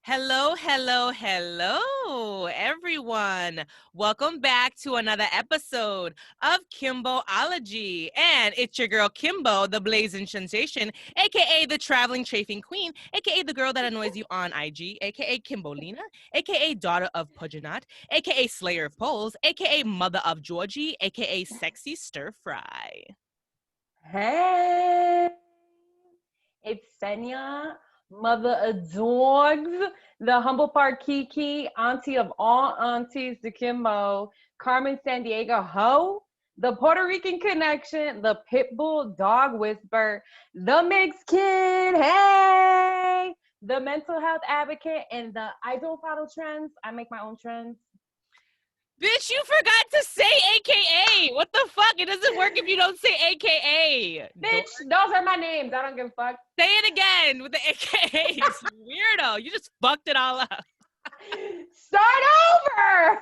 Hello, hello, hello, everyone. Welcome back to another episode of Kimbology. And it's your girl, Kimbo, the blazing sensation, aka the traveling chafing queen, aka the girl that annoys you on IG, aka Kimbolina, aka daughter of Pujanat, aka slayer of poles, aka mother of Georgie, aka sexy stir fry. Hey, it's Senya, mother of dogs, the humble part Kiki, auntie of all aunties, the Kimbo, Carmen San Diego Ho, the Puerto Rican connection, the Pitbull dog whisper, the mixed kid, hey, the mental health advocate, and the I don't follow trends, I make my own trends. Bitch, you forgot to say AKA. What the fuck? It doesn't work if you don't say AKA. Bitch, those are my names. I don't give a fuck. Say it again with the AKAs. Weirdo. You just fucked it all up. Start over.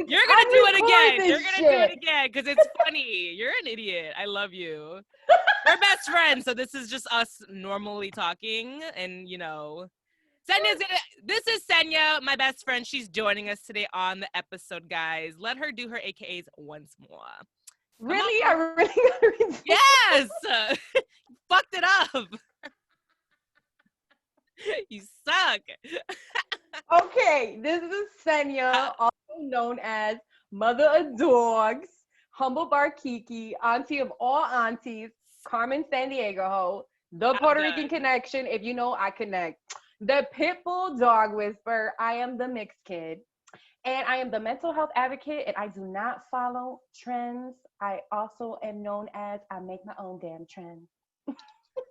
You're going to do it again. You're going to do it again because it's funny. You're an idiot. I love you. We're best friends, so this is just us normally talking and, you know. This is Senya, my best friend. She's joining us today on the episode, guys. Let her do her AKAs once more. Really? I really gotta read. Yes! Fucked it up. You suck. Okay, this is Senya, also known as Mother of Dogs, Humble Bar Kiki, Auntie of all aunties, Carmen San Diego Ho, the Puerto Rican connection, if you know I connect. The Pitbull dog whisper, I am the mixed kid. And I am the mental health advocate, and I do not follow trends. I also am known as I make my own damn trends.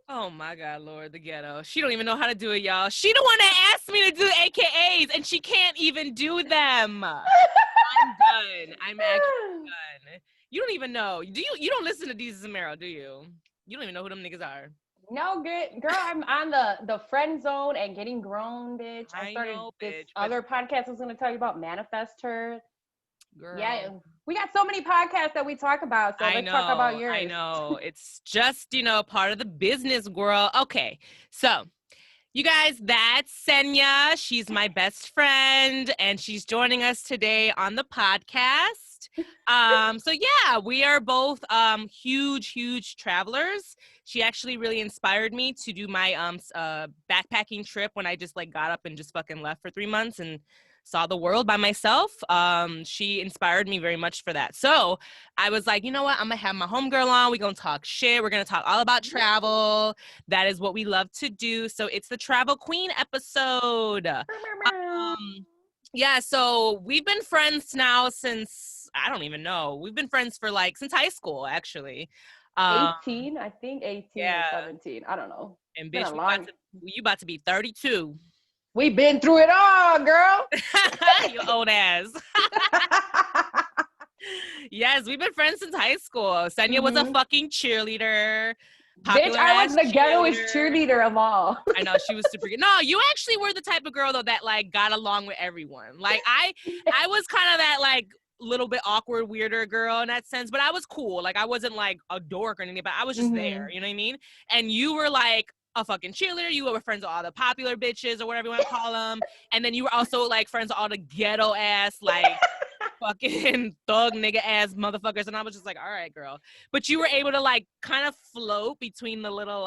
Oh my God, Lord, the ghetto. She don't even know how to do it, y'all. She the one that asked me to do AKAs, and she can't even do them. I'm done. I'm actually done. You don't even know. You don't listen to Jesus Zamero, do you? You don't even know who them niggas are. No, good girl. I'm on the friend zone and getting grown, bitch. I started this other podcast I was going to tell you about. Manifest Her. Girl. Yeah, we got so many podcasts that we talk about. So let's talk about yours. I know. It's just, part of the business, girl. Okay, so you guys, that's Senya. She's my best friend, and she's joining us today on the podcast. So yeah, we are both huge travelers. She actually really inspired me to do my backpacking trip when I just got up and just fucking left for 3 months and saw the world by myself. She inspired me very much for that. So I was like, you know what? I'm gonna have my homegirl on. We're gonna talk shit. We're gonna talk all about travel. That is what we love to do. So it's the Travel Queen episode. Yeah, so we've been friends now since, I don't even know. We've been friends for since high school, actually. 18, I think 18 or 17. I don't know. And bitch, you about to be 32. We've been through it all, girl. You old ass. Yes, we've been friends since high school. Senya was a fucking cheerleader. Bitch, I was the ghettoest cheerleader of all. I know, she was super good. No, you actually were the type of girl though that got along with everyone. I was kind of that little bit awkward, weirder girl in that sense, but I was cool. I wasn't a dork or anything, but I was just there. You know what I mean? And you were a fucking cheerleader. You were friends with all the popular bitches or whatever you want to call them. And then you were also friends with all the ghetto ass, fucking thug nigga ass motherfuckers. And I was just all right, girl. But you were able to kind of float between the little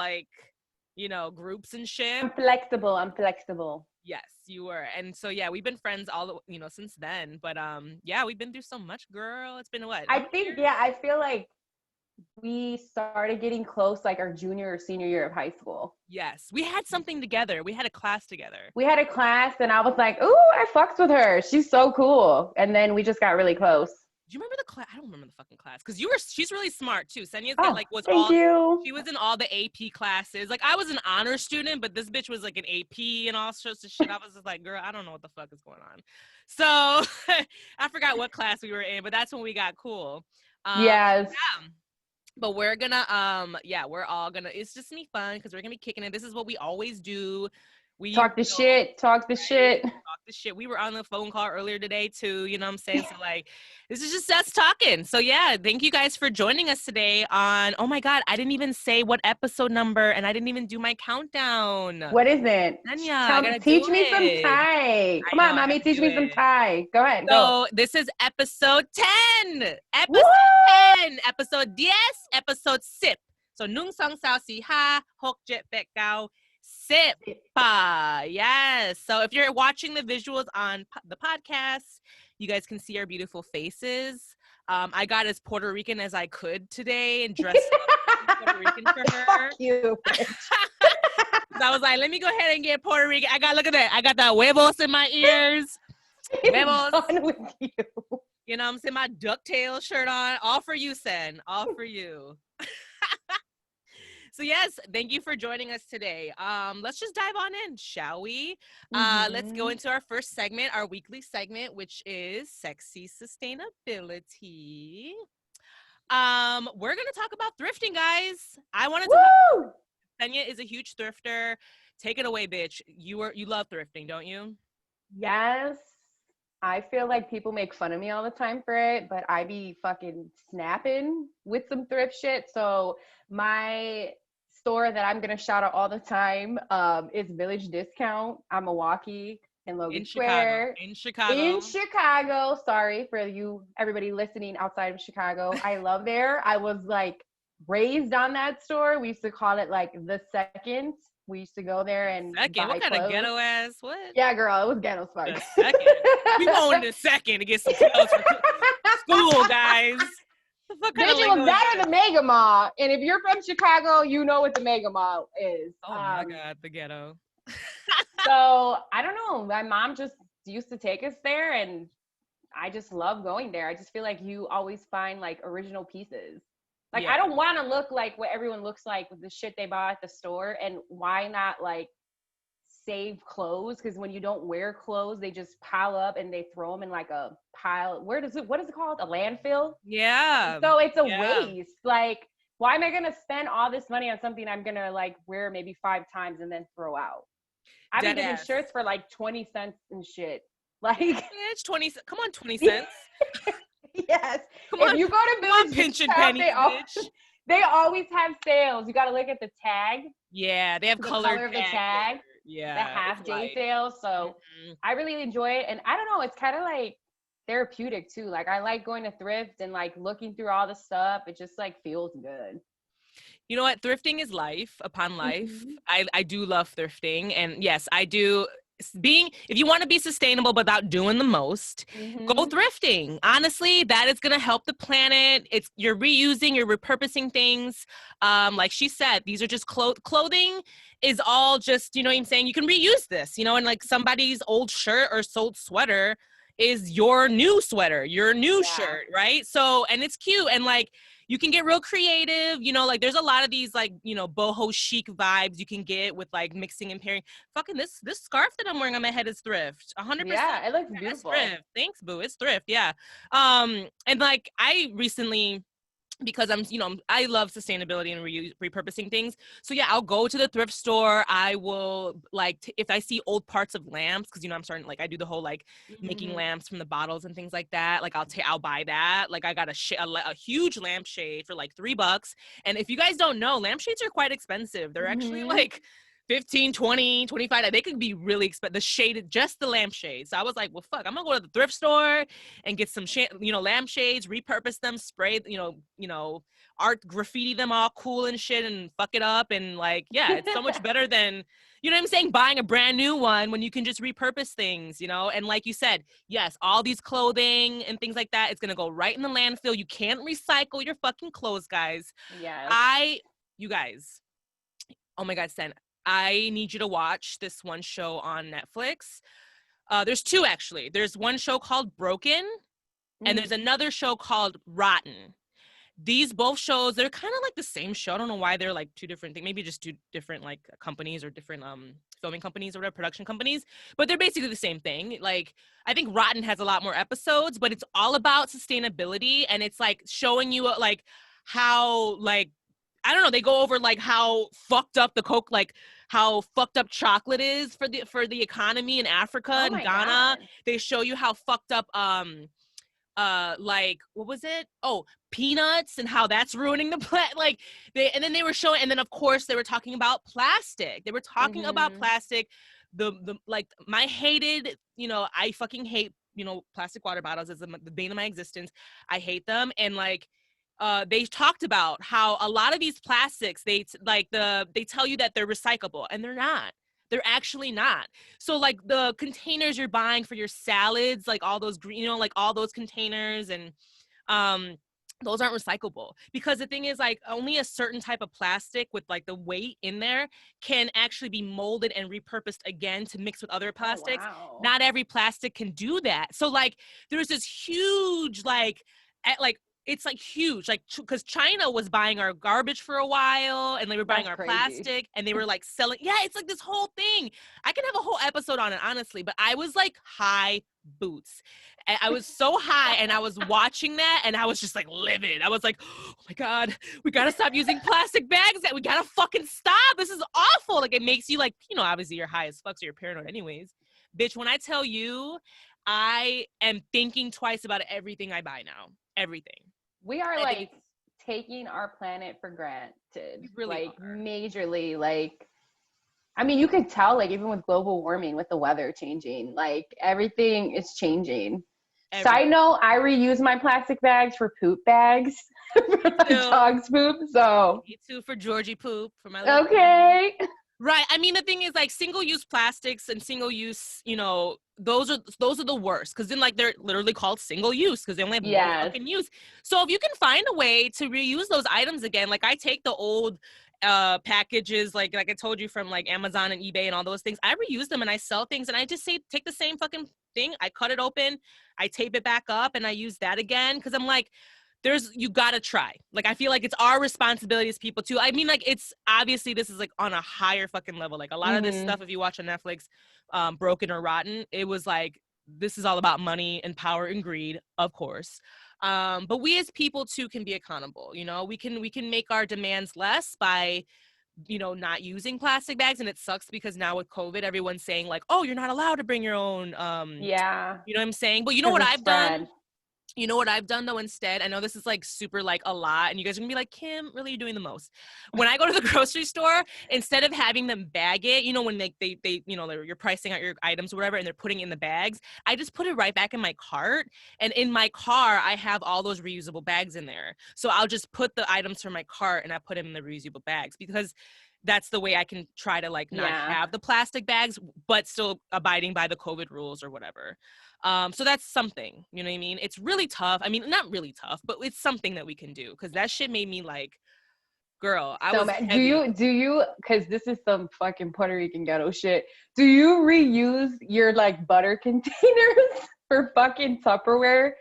groups and shit. I'm flexible. Yes, you were. And so yeah, we've been friends all since then. But yeah, we've been through so much, girl. It's been what? I think I feel like we started getting close our junior or senior year of high school. Yes, we had something together. We had a class together. We had a class, and I was like, ooh, I fucked with her. She's so cool. And then we just got really close. Do you remember the class? I don't remember the fucking class because she's really smart too. Senya's she was in all the AP classes. I was an honor student, but this bitch was an AP and all sorts of shit. I was just girl, I don't know what the fuck is going on. So I forgot what class we were in, but that's when we got cool. Yes. Yeah. But we're gonna, we're all gonna, it's just gonna be fun because we're gonna be kicking it. This is what we always do. We talk the shit. the shit. We were on the phone call earlier today too, you know what I'm saying? So like, this is just us talking. So yeah, thank you guys for joining us today on, oh my God, I didn't even say what episode number and I didn't even do my countdown. What is it? Anya, I gotta do Teach me some it. Thai. Come I know, on, I mommy, gotta teach do me some it. Thai. Go ahead, go. So this is episode 10. Woo! Episode 10. Episode 10. Episode 10. So nung song sao si ha, hok jet bet gao, sip. Yes. So if you're watching the visuals on the podcast, you guys can see our beautiful faces. I got as Puerto Rican as I could today and dressed up Puerto Rican for her. Fuck you, bitch. So I was like, let me go ahead and get Puerto Rican. Look at that. I got that huevos in my ears. Huevos. Done with you. You know what I'm saying? My DuckTales shirt on. All for you, Sen. All for you. So yes, thank you for joining us today. Let's just dive on in, shall we? Let's go into our first segment, our weekly segment, which is sexy sustainability. We're gonna talk about thrifting, guys. I want to talk. Yesenia is a huge thrifter. Take it away, bitch. You love thrifting, don't you? Yes. I feel like people make fun of me all the time for it, but I be fucking snapping with some thrift shit. So my store that I'm gonna shout out all the time is Village Discount on Milwaukee and Logan Square. In Chicago. Sorry for you, everybody listening outside of Chicago. I love there. I was like raised on that store. We used to call it like the second. We used to go there and second. What kind of ghetto ass? What? Yeah, girl, it was ghetto as fuck. The second. We going to second to get some clothes for school, guys. Bitch, it was better than Mega Mall. And if you're from Chicago, you know what the Mega Mall is. Oh my God, the ghetto. So I don't know. My mom just used to take us there, and I just love going there. I just feel like you always find like original pieces. Like, yeah. I don't want to look like what everyone looks like with the shit they bought at the store. And why not like save clothes? Because when you don't wear clothes, they just pile up and they throw them in like a pile. What is it called? A landfill? Yeah. So it's a waste. Like, why am I going to spend all this money on something I'm going to like wear maybe 5 times and then throw out? I've been getting shirts for like 20 cents and shit. Like, yeah, it's 20. Come on, 20 cents. Yes. If you go to Village pinch and pennies, they always have sales. You got to look at the tag. Yeah, they have color of the tag. Yeah, the half day sale. So I really enjoy it, and I don't know. It's kind of like therapeutic too. Like, I like going to thrift and like looking through all the stuff. It just like feels good. You know what? Thrifting is life upon life. I do love thrifting, and yes, I do. If you want to be sustainable without doing the most, go thrifting. Honestly, that is going to help the planet. You're reusing, you're repurposing things. Like she said, these are just clothing is all just, you know what I'm saying? You can reuse this, you know, and like somebody's old shirt or sold sweater is your new sweater, your new shirt, right? So, and it's cute, and like, you can get real creative, you know, like there's a lot of these like, you know, boho chic vibes you can get with like mixing and pairing. Fucking this scarf that I'm wearing on my head is thrift. 100%. Yeah, it looks beautiful. It's thrift. Thanks, boo. It's thrift. Yeah. And like I recently, because I love sustainability and repurposing things. So yeah, I'll go to the thrift store. I will like, if I see old parts of lamps, cause you know, I'm starting, like I do the whole, like making lamps from the bottles and things like that. Like I'll buy that. Like I got a huge lampshade for like $3. And if you guys don't know, lampshades are quite expensive. They're actually like 15, 20, 25, they could be really expensive. The shade, just the lampshade. So I was like, well, fuck, I'm gonna go to the thrift store and get some lampshades, repurpose them, spray, art graffiti them all cool and shit and fuck it up. And like, yeah, it's so much better than, you know what I'm saying, buying a brand new one when you can just repurpose things, you know? And like you said, yes, all these clothing and things like that, it's gonna go right in the landfill. You can't recycle your fucking clothes, guys. Yeah. You guys, oh my God, Sen, I need you to watch this one show on Netflix. There's 2 actually. There's one show called Broken, and there's another show called Rotten. These both shows, they're kind of like the same show. I don't know why they're like 2 different things. Maybe just 2 different like companies or different filming companies or whatever, production companies. But they're basically the same thing. Like, I think Rotten has a lot more episodes, but it's all about sustainability, and it's like showing you like how like, I don't know, they go over like how fucked up the Coke, like how fucked up chocolate is for the economy in Africa Oh and my Ghana. God. They show you how fucked up like what was it, peanuts, and how that's ruining the plant. Like and then they were showing, and then of course they were talking about plastic. They were talking about plastic, the like my hated, I fucking hate, plastic water bottles as the bane of my existence. I hate them. And like they talked about how a lot of these plastics, they tell you that they're recyclable, and they're not. They're actually not. So like the containers you're buying for your salads, like all those green, like all those containers, and um those aren't recyclable, because the thing is, like, only a certain type of plastic with like the weight in there can actually be molded and repurposed again to mix with other Oh plastics. wow. Not every plastic can do that. So like there's this huge it's like huge, like, because China was buying our garbage for a while, and they were buying That's our crazy. plastic, and they were like selling. Yeah, it's like this whole thing. I can have a whole episode on it, honestly, but I was like high boots. And I was so high, and I was watching that, and I was just like livid. I was like, oh my God, we gotta stop using plastic bags. That we gotta fucking stop. This is awful. Like, it makes you like, obviously you're high as fuck, so you're paranoid anyways. Bitch, when I tell you, I am thinking twice about everything I buy now. Everything. We are I think like taking our planet for granted. we really Like are. majorly. Like, I mean, you could tell, like, even with global warming, with the weather changing, like everything is changing. Side note, I reuse my plastic bags for poop bags for my dog's poop. So Me too, for Georgie poop, for my little okay. Right. I mean, the thing is, like, single-use plastics and single-use, those are the worst, because then, like, they're literally called single-use because they only have one Yes. fucking use. So if you can find a way to reuse those items again, like I take the old packages, like I told you, from like Amazon and eBay and all those things, I reuse them and I sell things, and I just say take the same fucking thing, I cut it open, I tape it back up, and I use that again, because I'm like, you gotta try. Like, I feel like it's our responsibility as people too. I mean, like, it's obviously, this is like on a higher fucking level. Like, a lot of this stuff, if you watch on Netflix, Broken or Rotten, it was like, this is all about money and power and greed, of course. But we as people too can be accountable. We can make our demands less by not using plastic bags. And it sucks because now with COVID, everyone's saying like, oh, you're not allowed to bring your own Yeah. you know what I'm saying? But you know Because what it's I've done? spread. You know what I've done though instead? I know this is like super like a lot, and you guys are gonna be like, Kim, really, you're doing the most. When I go to the grocery store, instead of having them bag it, when they you're pricing out your items or whatever, and they're putting it in the bags, I just put it right back in my cart. And in my car, I have all those reusable bags in there. So I'll just put the items from my cart and I put them in the reusable bags, because that's the way I can try to like not have the plastic bags, but still abiding by the COVID rules or whatever. So that's something, you know what I mean? It's really tough. I mean, not really tough, but it's something that we can do, because that shit made me like, girl, I So was man, heavy. do you, because this is some fucking Puerto Rican ghetto shit, do you reuse your like butter containers for fucking Tupperware?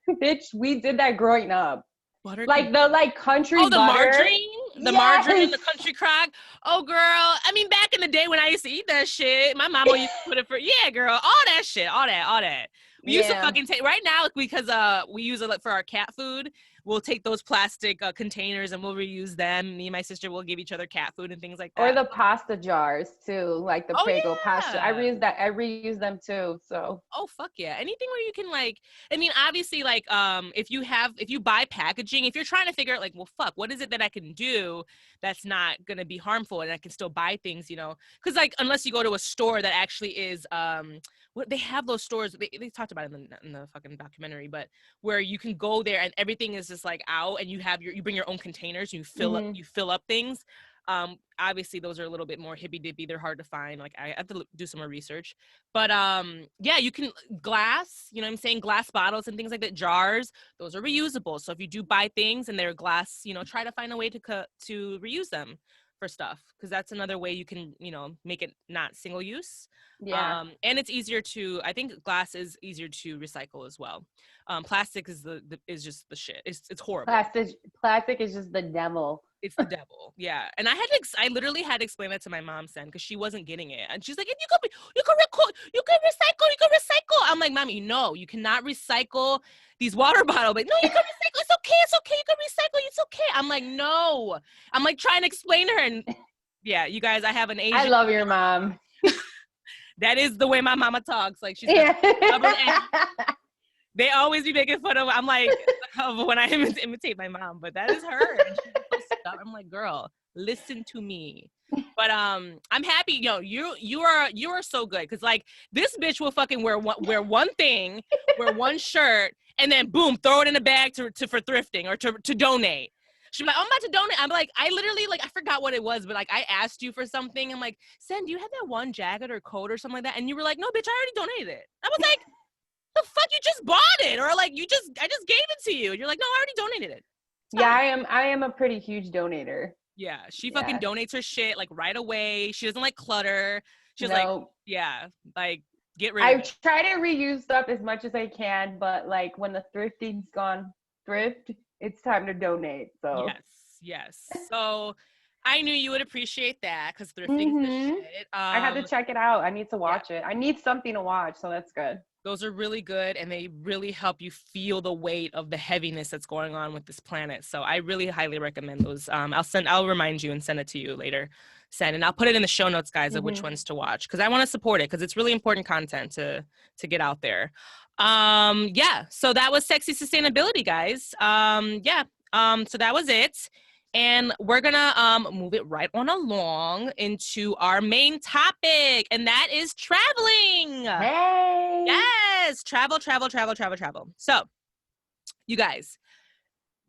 Bitch, we did that growing up. Butter Like the like country the butter. margarine, Yes. the country crock. Oh, girl. I mean, back in the day when I used to eat that shit, my mama used to put it yeah, girl, all that shit, all that. We used to Yeah. fucking take right now, because we use it for our cat food. We'll take those plastic containers and we'll reuse them. Me and my sister will give each other cat food and things like Or that. the pasta jars too, like the Oh Prego pasta. I yeah. reuse them too. So Oh fuck yeah. Anything where you can like, I mean, obviously, like if you buy packaging, if you're trying to figure out like, well, fuck, what is it that I can do that's not gonna be harmful and I can still buy things, because like, unless you go to a store that actually is what they have, those stores, they talked about it in the fucking documentary, but where you can go there and everything is just like out, and you bring your own containers, you fill up things. Obviously those are a little bit more hippy dippy, they're hard to find, like I have to do some more research. But yeah, you can glass, you know what I'm saying, glass bottles and things like that, jars, those are reusable. So if you do buy things and they're glass, try to find a way to reuse them for stuff, because that's another way you can make it not single use. yeah. And it's easier to, I think glass is easier to recycle as well. Plastic is is just the shit. It's horrible. Plastic is just the devil. It's the devil. Yeah. And I literally had to explain that to my mom then, because she wasn't getting it. And she's like, you can recycle. I'm like, Mommy, no, you cannot recycle these water bottles. Like, no, you can recycle. It's okay. You can recycle. It's okay. I'm like, no. I'm like trying to explain to her, and Yeah, you guys, I have an Asian. I love your mom. That is the way my mama talks. Like she's got stubborn ass. They always be making fun of. I'm like when I imitate my mom, but that is her. And she's so stubborn. I'm like, girl, listen to me. But I'm happy. You are so good because like this bitch will fucking wear one thing, wear one shirt, and then boom, throw it in a bag for thrifting or to donate. She's like, I'm about to donate. I'm like, I literally, like, I forgot what it was, but, like, I asked you for something. I'm like, Sen, do you have that one jacket or coat or something like that? And you were like, no, bitch, I already donated it. I was like, the fuck, you just bought it? Or, like, I just gave it to you. You're like, no, I already donated it. Yeah, I am a pretty huge donator. Yeah, she fucking donates her shit, like, right away. She doesn't like clutter. She's like, yeah, like, get rid of it. I try to reuse stuff as much as I can, but, like, when the thrifting's gone thrift, it's time to donate. So yes. So I knew you would appreciate that because thrifting's the shit. I had to check it out. I need to watch it. I need something to watch, so that's good. Those are really good, and they really help you feel the weight of the heaviness that's going on with this planet. So I really highly recommend those. I'll remind you and send it to you later, and I'll put it in the show notes, guys, of which ones to watch because I want to support it because it's really important content to get out there. So that was sexy sustainability, guys. So that was it. And we're gonna move it right on along into our main topic, and that is traveling. Hey. Yes, travel. So, you guys,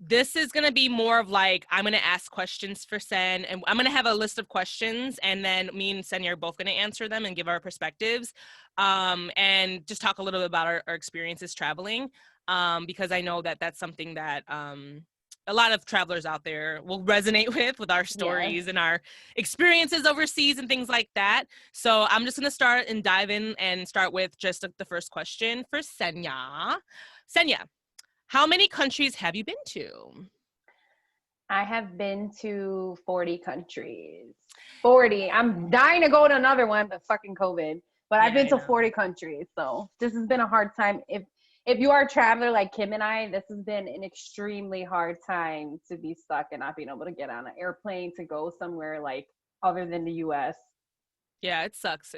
this is gonna be more of like I'm gonna ask questions for Sen, and I'm gonna have a list of questions, and then me and Sen are both gonna answer them and give our perspectives, and just talk a little bit about our experiences traveling, because I know that that's something that a lot of travelers out there will resonate with our stories and our experiences overseas and things like that. So I'm just going to start and dive in and start with just the first question for Senya. Senya, how many countries have you been to? I have been to 40 countries. 40. I'm dying to go to another one, but fucking COVID. But I've been to 40 countries. So this has been a hard time. If you are a traveler like Kim and I, this has been an extremely hard time to be stuck and not being able to get on an airplane to go somewhere like other than the U.S. Yeah, it sucks.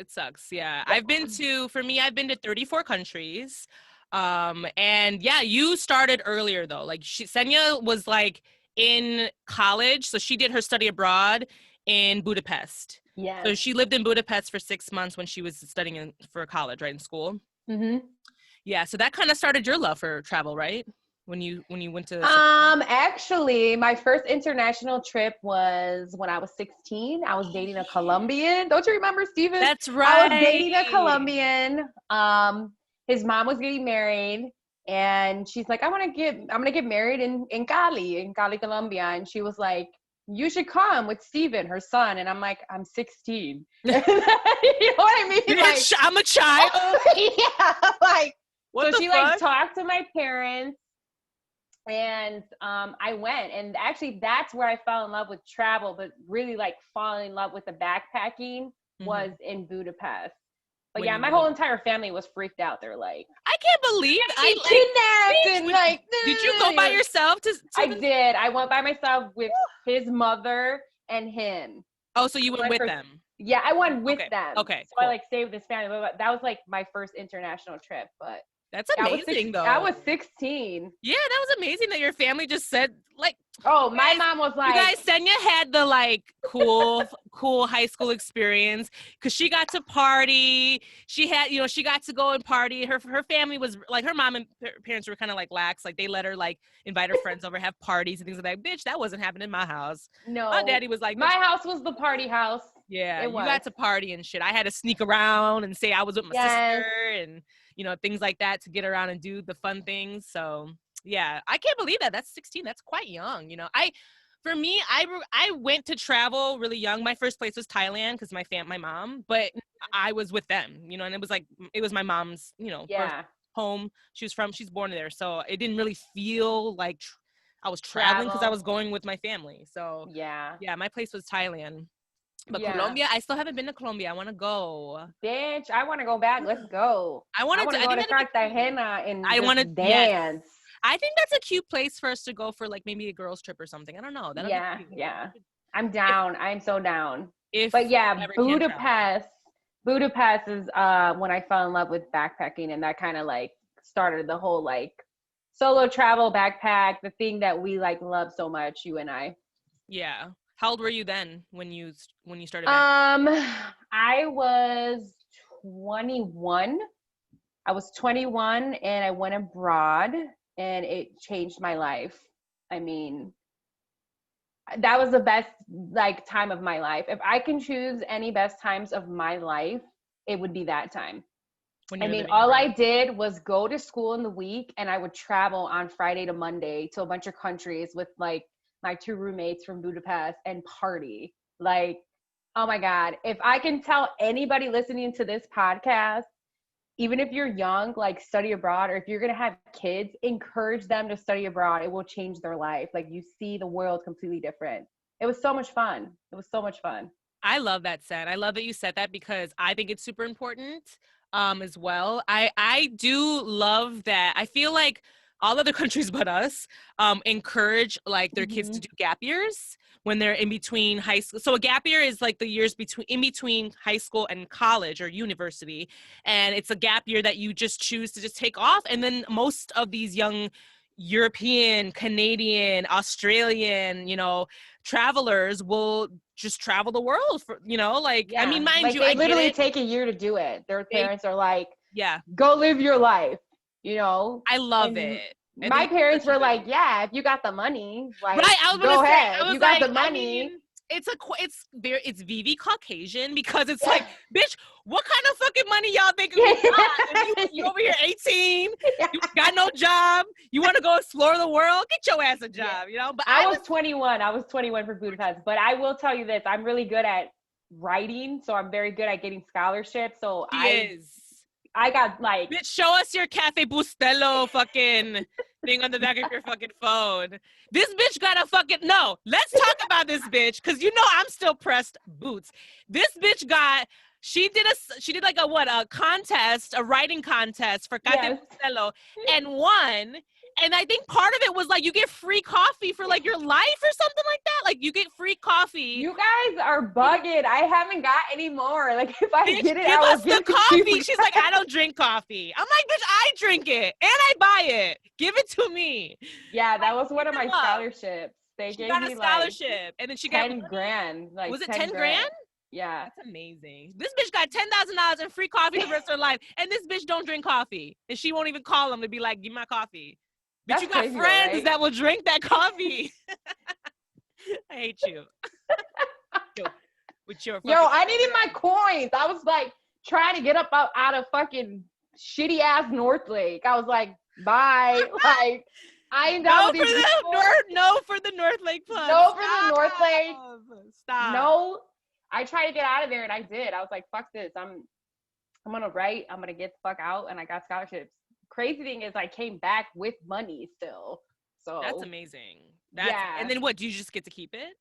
Yeah. I've been to 34 countries. And yeah, you started earlier though. Like Senya was like in college. So she did her study abroad in Budapest. Yeah. So she lived in Budapest for 6 months when she was studying for college, right, in school. Mm-hmm. Yeah, so that kind of started your love for travel, right? When you went to actually my first international trip was when I was 16. I was dating a Colombian. Don't you remember, Steven? That's right. I was dating a Colombian. His mom was getting married and she's like, I'm gonna get married in Cali, Colombia. And she was like, you should come with Steven, her son. And I'm like, I'm 16. You know what I mean? Like, I'm a child. Yeah, like, what so she fuck? like talked to my parents and I went, and actually that's where I fell in love with travel, but really like falling in love with the backpacking was in Budapest. But yeah, my whole entire family was freaked out. They're like, I can't believe kidnapped and like. Did you go by yourself? I did. I went by myself with his mother and him. Oh, so you went with them? Yeah, I went with them. Okay. So cool. I like stayed with this family. But that was like my first international trip. But that's amazing, though. I was 16. Yeah, that was amazing that your family just said like. Oh, my mom was like, you guys, Senya had the like cool high school experience because she got to party. She had, she got to go and party. Her family was like, her mom and parents were kind of like lax. Like they let her like invite her friends over, have parties and things like that. Bitch, that wasn't happening in my house. No. My daddy was like, my house was the party house. Yeah, you got to party and shit. I had to sneak around and say I was with my sister and, things like that to get around and do the fun things. So, yeah, I can't believe that. That's 16. That's quite young. For me, I went to travel really young. My first place was Thailand because my mom, but I was with them, and it was my mom's, first home. She's born there. So it didn't really feel like I was traveling because I was going with my family. So yeah, my place was Thailand. But Colombia, I still haven't been to Colombia. I want to go. Bitch, I want to go back. Let's go. I want to go to Cartagena and dance. Yes. I think that's a cute place for us to go for like maybe a girls trip or something. I don't know. Yeah. I'm down. I'm so down. if But you yeah, ever can travel. Budapest is when I fell in love with backpacking, and that kind of like started the whole like solo travel backpack, the thing that we like love so much, you and I. Yeah. How old were you then when you started backpacking? Um, I was 21. I was 21 and I went abroad and it changed my life. I mean, that was the best like time of my life. If I can choose any best times of my life, it would be that time. When I you were mean, living all I abroad? did was go to school in the week and I would travel on Friday to Monday to a bunch of countries with like my two roommates from Budapest and party. Like, oh my God. If I can tell anybody listening to this podcast, even if you're young, like study abroad, or if you're going to have kids, encourage them to study abroad. It will change their life. Like, you see the world completely different. It was so much fun. It was so much fun. I love that said. I love that you said that because I think it's super important as well. I do love that. I feel like all other countries but us encourage like their kids to Mm-hmm. do gap years when they're in between high school. So a gap year is like the years between high school and college or university, and it's a gap year that you just choose to just take off. And then most of these young European, Canadian, Australian, travelers will just travel the world for, like, I mean, Yeah. mind Like, you, they I get literally it. take a year to do it. Their They, parents are like, yeah, go live your life, you know? I love And it. I my think it's parents such a were good like, move. yeah, if you got the money, like, Right, I was gonna go say, ahead. I was You got like, the I money. mean, it's VV Caucasian because it's Yeah. like, bitch, what kind of fucking money y'all thinking we got? And you over here 18, you got no job, you want to go explore the world? Get your ass a Yeah. job, But I was 21. I was 21 for Budapest. But I will tell you this, I'm really good at writing, so I'm very good at getting scholarships. So she is. I got like, Bitch, show us your Cafe Bustelo fucking thing on the back of your fucking phone. This bitch got a fucking no. Let's talk about this bitch because I'm still pressed boots. This bitch got. She did like a contest, a writing contest for Cafe yes. Bustelo and won. And I think part of it was like you get free coffee for like your life or something like that. Like you get free coffee. You guys are bugging. I haven't got any more. Like, if I Bitch, get it, give I will us give the it to you. coffee. She's like, I don't drink coffee. I'm like, bitch, I drink it and I buy it. Give it to me. Yeah, Like, that was one give of it my love. scholarships. They She gave got a me like scholarship and then she got 10 money. grand, like Was it 10 10 grand? grand. Yeah. That's amazing. This bitch got $10,000 in free coffee the rest of her life. And this bitch don't drink coffee. And she won't even call him to be like, give me my coffee. Bitch, That's you got crazy though, friends right? that will drink that coffee. I hate you. With your Yo, fucking I needed my coins. I was like trying to get up out of fucking shitty ass North Lake. I was like, bye. Like, I ain't down no with for these the people. no for the North Lake Plug. No for the North Lake. Stop. No. I tried to get out of there and I did. I was like, fuck this. I'm gonna write. I'm gonna get the fuck out, and I got scholarships. Crazy thing is, I came back with money still. That's So amazing. And yeah, then what? Do you just get to keep it?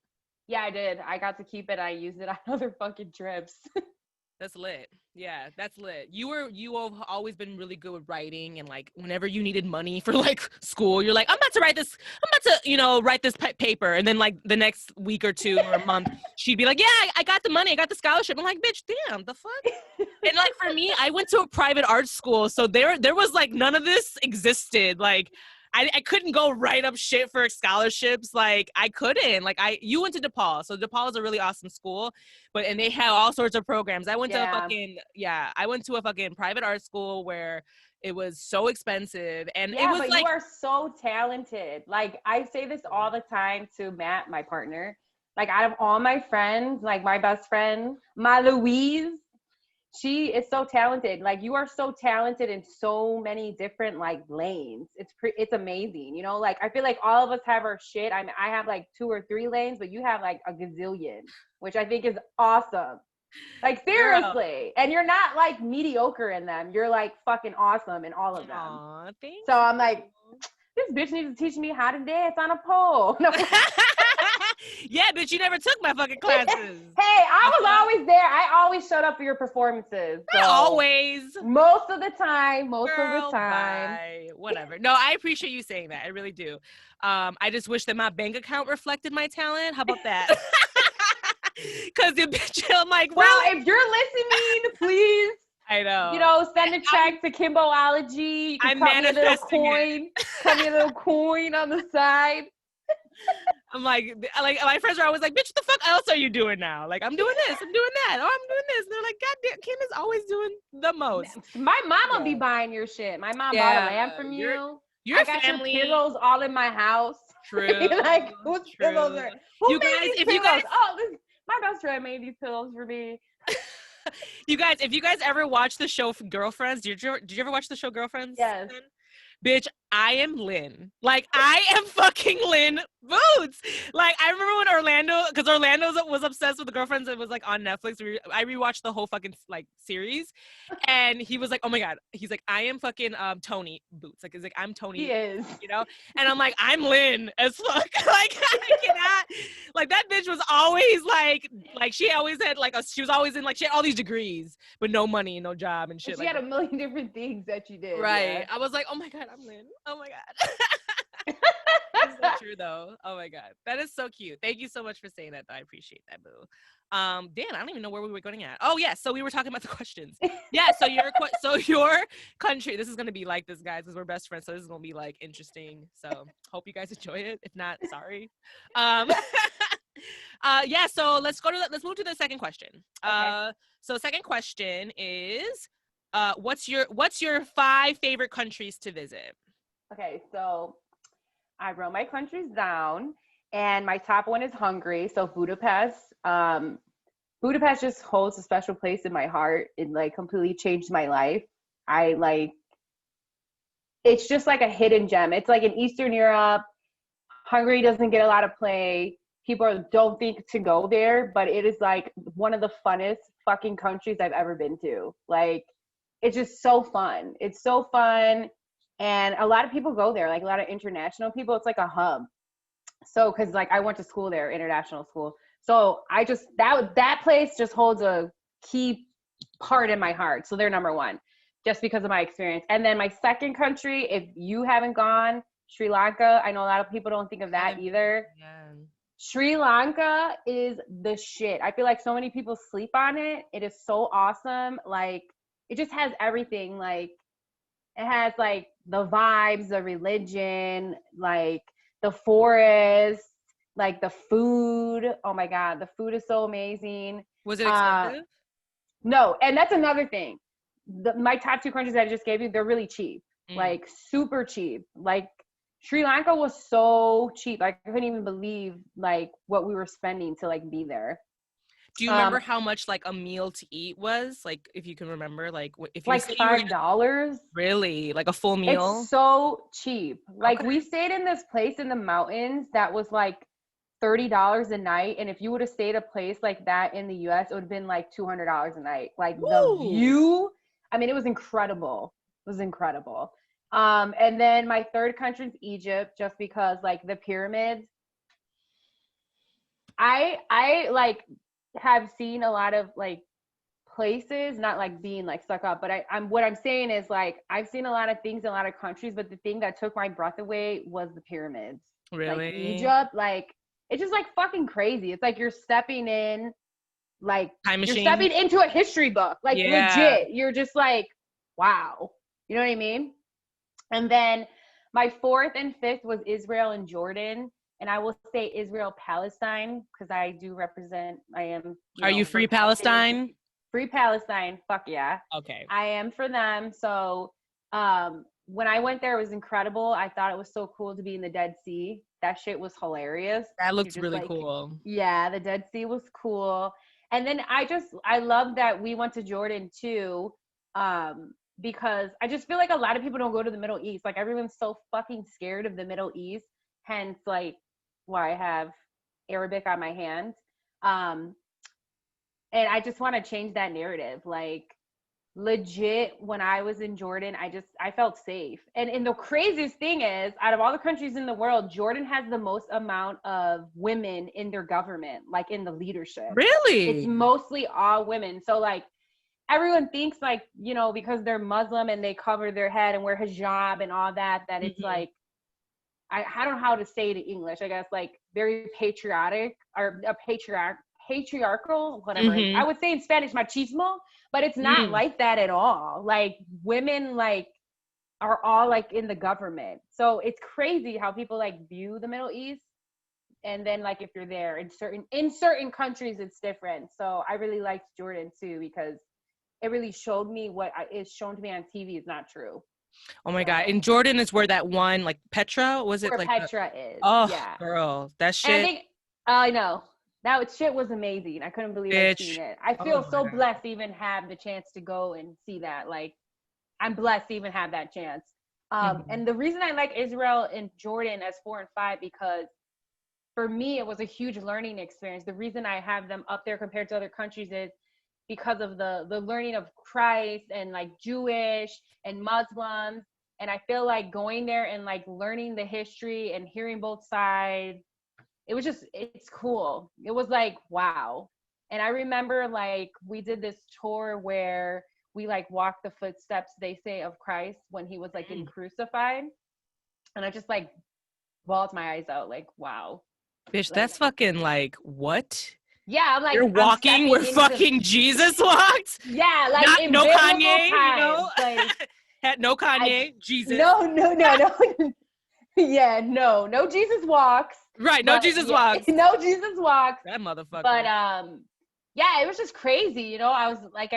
yeah, I did. I got to keep it. I used it on other fucking trips. That's lit. Yeah, that's lit. You have always been really good with writing, and like whenever you needed money for like school, you're like, I'm about to write this. I'm about to write this paper, and then like the next week or two or a month, she'd be like, Yeah, I got the money. I got the scholarship. I'm like, Bitch, damn, the fuck. And like for me, I went to a private art school, so there was like none of this existed. Like I couldn't go write up shit for scholarships. Like I couldn't. Like you went to DePaul, so DePaul is a really awesome school, and they have all sorts of programs. I went to Yeah. I went to a fucking private art school where it was so expensive, and it Yeah, was but you like are so talented. Like, I say this all the time to Matt, my partner. Like, out of all my friends, like my best friend, my Louise, she is so talented. Like, you are so talented in so many different like lanes. It's amazing. Like, I feel like all of us have our shit. I have like 2 or 3 lanes, but you have like a gazillion, which I think is awesome. Like, girl. seriously. And you're not like mediocre in them. You're like fucking awesome in all of them. Aw, thank So I'm you. like, this bitch needs to teach me how to dance on a pole. No. Yeah, bitch, you never took my fucking classes. Hey, I was always there. I always showed up for your performances. So Not always. most of the time. Girl, bye. Whatever. No, I appreciate you saying that. I really do. I just wish that my bank account reflected my talent. How about that? Because the bitch, I'm like, well, really? if you're listening, please, I know. send a check to Kimbology. You can I'm cut me a little manifesting it. coin. Cut me a little coin on the side. I'm like my friends are always like, bitch, what the fuck else are you doing now? Like, I'm doing this, I'm doing that, oh, I'm doing this. And they're like, God damn, Kim is always doing the most. My mama be Yeah. buying your shit. My mom bought a Yeah, lamp from you. your I got family. your pillows all in my house. True. Like, whose pillows True. are? Who You made guys, these if you pillows? guys, Oh, my best friend made these pillows for me. if you guys ever watch the show Girlfriends, did you ever watch the show Girlfriends? Yes. Bitch, I am Lynn. Like, I am fucking Lynn Boots. Like, I remember when because Orlando was obsessed with the Girlfriends. It was like on Netflix. I rewatched the whole fucking like series, and he was like, "Oh my god," he's like, "I am fucking Tony Boots." Like, he's like, "I'm Tony." He is. And I'm like, "I'm Lynn as fuck." Like, I cannot. Like, that bitch was always like she always had she was always in she had all these degrees, but no money and no job and shit. She had a million different things that she did. Right. Yeah. I was like, oh my God, I'm Lynn. Oh my God. That's so true though. Oh my God. That is so cute. Thank you so much for saying that though. I appreciate that, boo. Dan, I don't even know where we were going at. Oh yeah, so we were talking about the questions. Yeah, so your country, this is gonna be like this, guys, because we're best friends. So this is gonna be like interesting. So hope you guys enjoy it. If not, sorry. Yeah, so let's move to the second question. Okay. So second question is what's your 5 favorite countries to visit? Okay, so I wrote my countries down, and my top one is Hungary. So Budapest. Budapest just holds a special place in my heart. It like completely changed my life. It's just like a hidden gem. It's like in Eastern Europe. Hungary doesn't get a lot of play. People don't think to go there, but it is like one of the funnest fucking countries I've ever been to. Like, it's just so fun. It's so fun. And a lot of people go there, like a lot of international people. It's like a hub. So, cause like I went to school there, international school. So I just, that place just holds a key part in my heart. So they're number one, just because of my experience. And then my second country, if you haven't gone, Sri Lanka. I know a lot of people don't think of that either. Yeah. Sri Lanka is the shit. I feel like so many people sleep on it. It is so awesome. Like, it just has everything. Like, it has like the vibes, the religion, like the forest, like the food. Oh my God, the food is so amazing. Was it expensive? No, and that's another thing. My top 2 countries that I just gave you, they're really cheap. Like, super cheap. Like, Sri Lanka was so cheap. I couldn't even believe like what we were spending to like be there. Do you remember how much like a meal to eat was? Like, if you can remember, like if you like say $5. Really, like a full meal? It's so cheap. Like, Okay. we stayed in this place in the mountains that was like $30 a night, and if you would have stayed a place like that in the US, it would have been like $200 a night. Like, the view, I mean, it was incredible. It was incredible. And then my third country is Egypt, just because like the pyramids. I like have seen a lot of like places, not like being like stuck up, but what I'm saying is like I've seen a lot of things in a lot of countries, but the thing that took my breath away was the pyramids. Really? Like Egypt, like it's just like fucking crazy. It's like you're stepping in, like Time machine. You're stepping into a history book, like legit. You're just like, wow. You know what I mean? And then my 4th and 5th was Israel and Jordan. And I will say Israel, Palestine, because I do represent, I am. Are you free Palestine? Free Palestine. Fuck yeah. Okay. I am for them. So when I went there, it was incredible. I thought it was so cool to be in the Dead Sea. That shit was hilarious. That looks really cool. Yeah, the Dead Sea was cool. And then I love that we went to Jordan too. Because I just feel like a lot of people don't go to the Middle East. Like, everyone's so fucking scared of the Middle East. Hence, like, why I have Arabic on my hand. And I just want to change that narrative. Like, legit, when I was in Jordan, I felt safe. And the craziest thing is, out of all the countries in the world, Jordan has the most amount of women in their government, like in the leadership. Really? It's mostly all women. So, like, everyone thinks like, because they're Muslim and they cover their head and wear hijab and all that it's like, I don't know how to say it in English, I guess, like very patriotic or a patriarchal, whatever. Mm-hmm. I would say in Spanish, machismo, but it's not Mm. like that at all. Like women like are all like in the government. So it's crazy how people like view the Middle East. And then like if you're there in certain countries, it's different. So I really liked Jordan too because it really showed me what is shown to me on TV is not true. Oh my God. So And Jordan is where that one, like Petra, was it where like Petra is, oh yeah. girl, that And I shit, think I know that shit was amazing. I couldn't believe I'd seen bitch. it. I Oh feel my so God. blessed to even have the chance to go and see that. Like I'm blessed to even have that chance. Mm-hmm. And the reason I like Israel and Jordan as 4 and 5 because for me it was a huge learning experience. The reason I have them up there compared to other countries is because of the learning of Christ and like Jewish and Muslims. And I feel like going there and like learning the history and hearing both sides, it's cool. It was like, wow. And I remember like we did this tour where we like walked the footsteps, they say, of Christ when he was like getting crucified. And I just like bawled my eyes out, like, wow. Bitch, Like, that's fucking like what? yeah, I'm like, You're I'm walking stepping where into, fucking Jesus walked? yeah, like Not in no biblical Kanye, you know? times. Like, Had no I, Kanye, Jesus. no. Yeah, no Jesus walks. Right, no But Jesus yeah, walks. no Jesus walks. That But motherfucker. yeah, it was just crazy, you know. I was like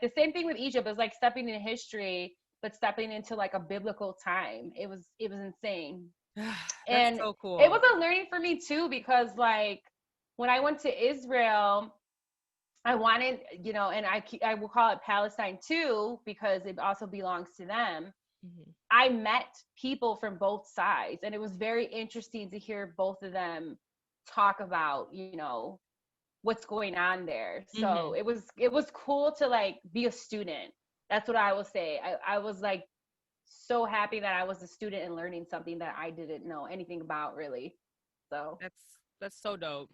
the same thing with Egypt. It was like stepping in history, but stepping into like a biblical time. It was insane. That's And so it cool. was a learning for me too, because like when I went to Israel, I wanted, you know, and I will call it Palestine too, because it also belongs to them. Mhm. I met people from both sides, and it was very interesting to hear both of them talk about, you know, what's going on there. So Mhm. it was cool to like be a student. That's what I will say. I was like so happy that I was a student and learning something that I didn't know anything about really. So That's so dope.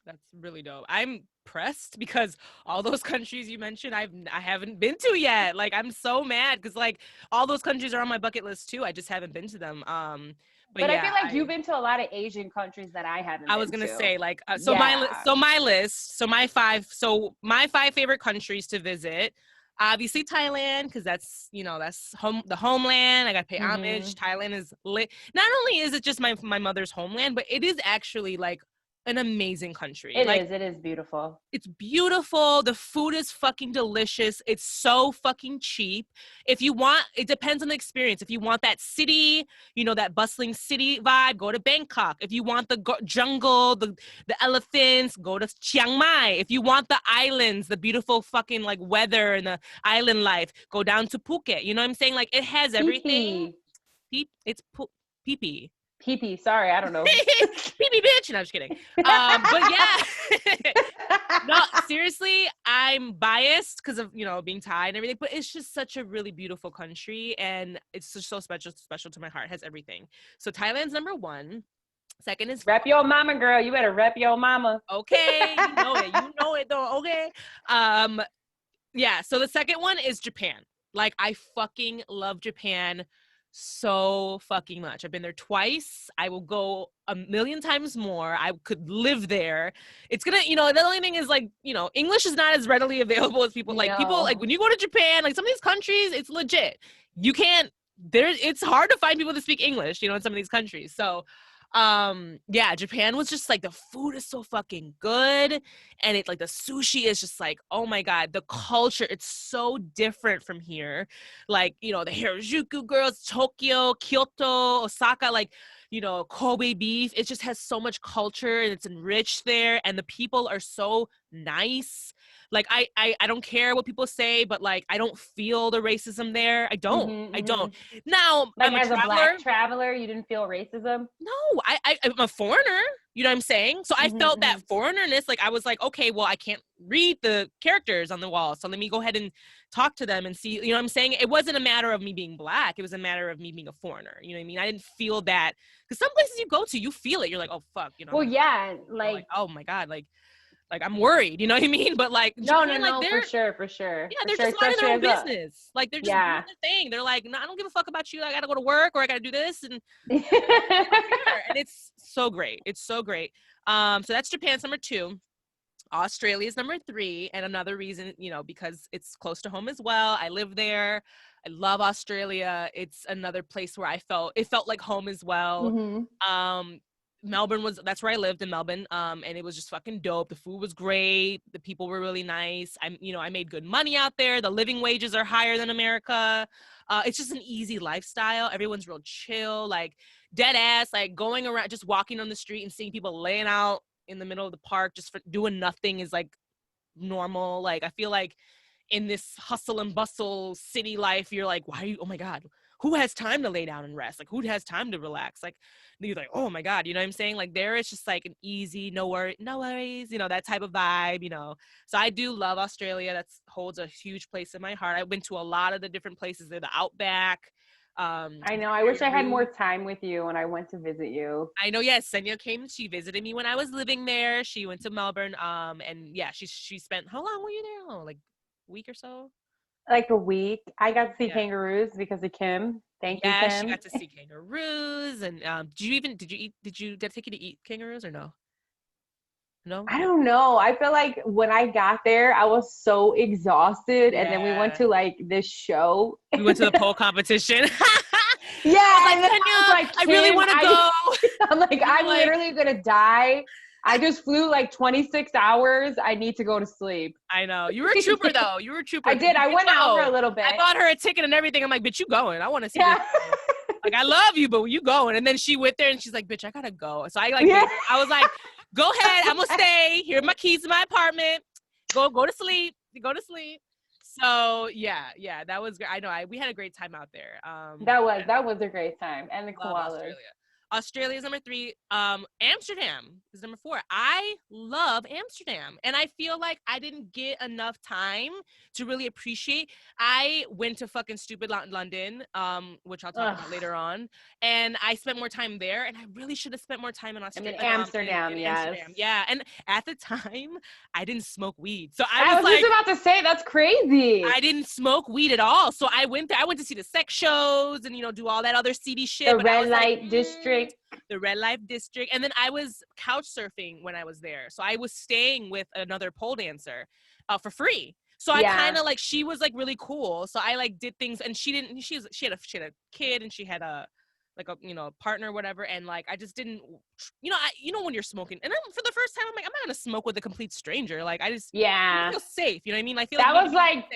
That's really dope. I'm pressed because all those countries you mentioned I haven't been to yet. Like I'm so mad because like all those countries are on my bucket list too. I just haven't been to them. But but I yeah, feel like you've been to a lot of Asian countries that I haven't I was been gonna to. say like Yeah. my five favorite countries to visit. Obviously Thailand, because that's that's the homeland. I gotta pay homage. Mhm. Thailand is lit. Not only is it just my mother's homeland, but it is actually like an amazing country. It Like is. It is beautiful. it's beautiful. The food is fucking delicious. It's so fucking cheap. If you want, it depends on the experience. If you want that city, that bustling city vibe, go to Bangkok. If you want the jungle, the elephants, go to Chiang Mai. If you want the islands, the beautiful fucking like weather and the island life, go down to Phuket. You know what I'm saying? Like it has everything. Pee It's pee pee. pee. Sorry, I don't know. Pee pee bitch. No, I'm just kidding. But yeah. No, seriously, I'm biased because of being Thai and everything, but it's just such a really beautiful country, and it's just so special to my heart. It has everything. So Thailand's number one. Second is Rep your mama, girl. You better rep your mama. okay. You know it though. Okay. Yeah. So the second one is Japan. Like I fucking love Japan so fucking much. I've been there twice. I will go a million times more. I could live there. It's gonna, the only thing is like, English is not as readily available as people like No. when you go to Japan, like some of these countries, it's legit. You can't it's hard to find people that speak English, in some of these countries. So yeah, Japan was just like the food is so fucking good, and it like the sushi is just like, oh my god, the culture, it's so different from here. Like, the Harajuku girls, Tokyo, Kyoto, Osaka, like, Kobe beef, it just has so much culture and it's enriched there, and the people are so nice. Like I don't care what people say, but like I don't feel the racism there. I don't. Mhm. I don't. Mhm. Now Like I'm a as a traveler. black traveler, you didn't feel racism. No, I'm a foreigner. You know what I'm saying? So I Mhm. felt that Mhm. foreignerness. Like I was like, okay, well, I can't read the characters on the wall, so let me go ahead and talk to them and see. You know what I'm saying? It wasn't a matter of me being black. It was a matter of me being a foreigner. You know what I mean? I didn't feel that because some places you go to, you feel it. You're like, oh fuck, Well, yeah, like like oh my god, like I'm worried. You know what I mean? But like no, no, Japan, like no, they're for yeah, for they're sure, just minding their especially own as a business. Like they're just doing yeah. their thing. They're like, no, I don't give a fuck about you. I gotta go to work or I gotta do this, and I don't care. And it's so great. It's so great. So that's Japan's number two. Australia is number 3, and another reason, because it's close to home as well. I live there. I love Australia. It's another place where it felt like home as well. Mm-hmm. That's where I lived, in Melbourne. And it was just fucking dope. The food was great. The people were really nice. I made good money out there. The living wages are higher than America. It's just an easy lifestyle. Everyone's real chill, like dead ass, like going around, just walking on the street and seeing people laying out in the middle of the park just for doing nothing is like normal. Like, I feel like in this hustle and bustle city life, you're like, why are you, oh my God, who has time to lay down and rest? Like, who has time to relax? Like, you're like, oh my God, you know what I'm saying? Like, there it's just like an easy, no worries, that type of vibe. So I do love Australia. That holds a huge place in my heart. I went to a lot of the different places there, the Outback. I know. I wish I had more time with you when I went to visit you. I know. Yes, Senya came. She visited me when I was living there. She went to Melbourne. And yeah, she spent. How long were you there? Oh, like a week or so. Like a week. I got to see kangaroos because of Kim. Thank you, Yeah, she Kim. got to see kangaroos. And did you take you to eat kangaroos or no? No. I don't know. I feel like when I got there, I was so exhausted, and then we went to like this show. We went to the pole competition. Yeah, and then I was like, I really want to go. I'm like, I'm literally gonna die. I just flew like 26 hours. I need to go to sleep. I know. You were a trooper though. You were a trooper. I did. I went out for a little bit. I bought her a ticket and everything. I'm like, bitch, you going? I want to see this. Like, I love you, but you going? And then she went there and she's like, bitch, I gotta go. So I I was like, go ahead. I'm gonna stay. Here are my keys to my apartment. Go to sleep. Go to sleep. So yeah, that was great. I know. We had a great time out there. That was a great time, and the koalas. Australia is number 3. Amsterdam is number 4. I love Amsterdam, and I feel like I didn't get enough time to really appreciate. I went to fucking stupid London, which I'll talk about later on, and I spent more time there, and I really should have spent more time in Australia. Amsterdam, yes. Amsterdam, yeah. And at the time, I didn't smoke weed, so I was just about to say, that's crazy. I didn't smoke weed at all, so I went there. I went to see the sex shows and do all that other seedy shit. The red light district. The red light district. And then I was couch surfing when I was there. So I was staying with another pole dancer for free. So I kind of she was like really cool. So I like did things, and she had a kid, and she had a partner or whatever. And like, I just didn't, when you're smoking, and then for the first time, I'm like, I'm not going to smoke with a complete stranger. Like, I just feel safe. You know what I mean? I feel that was like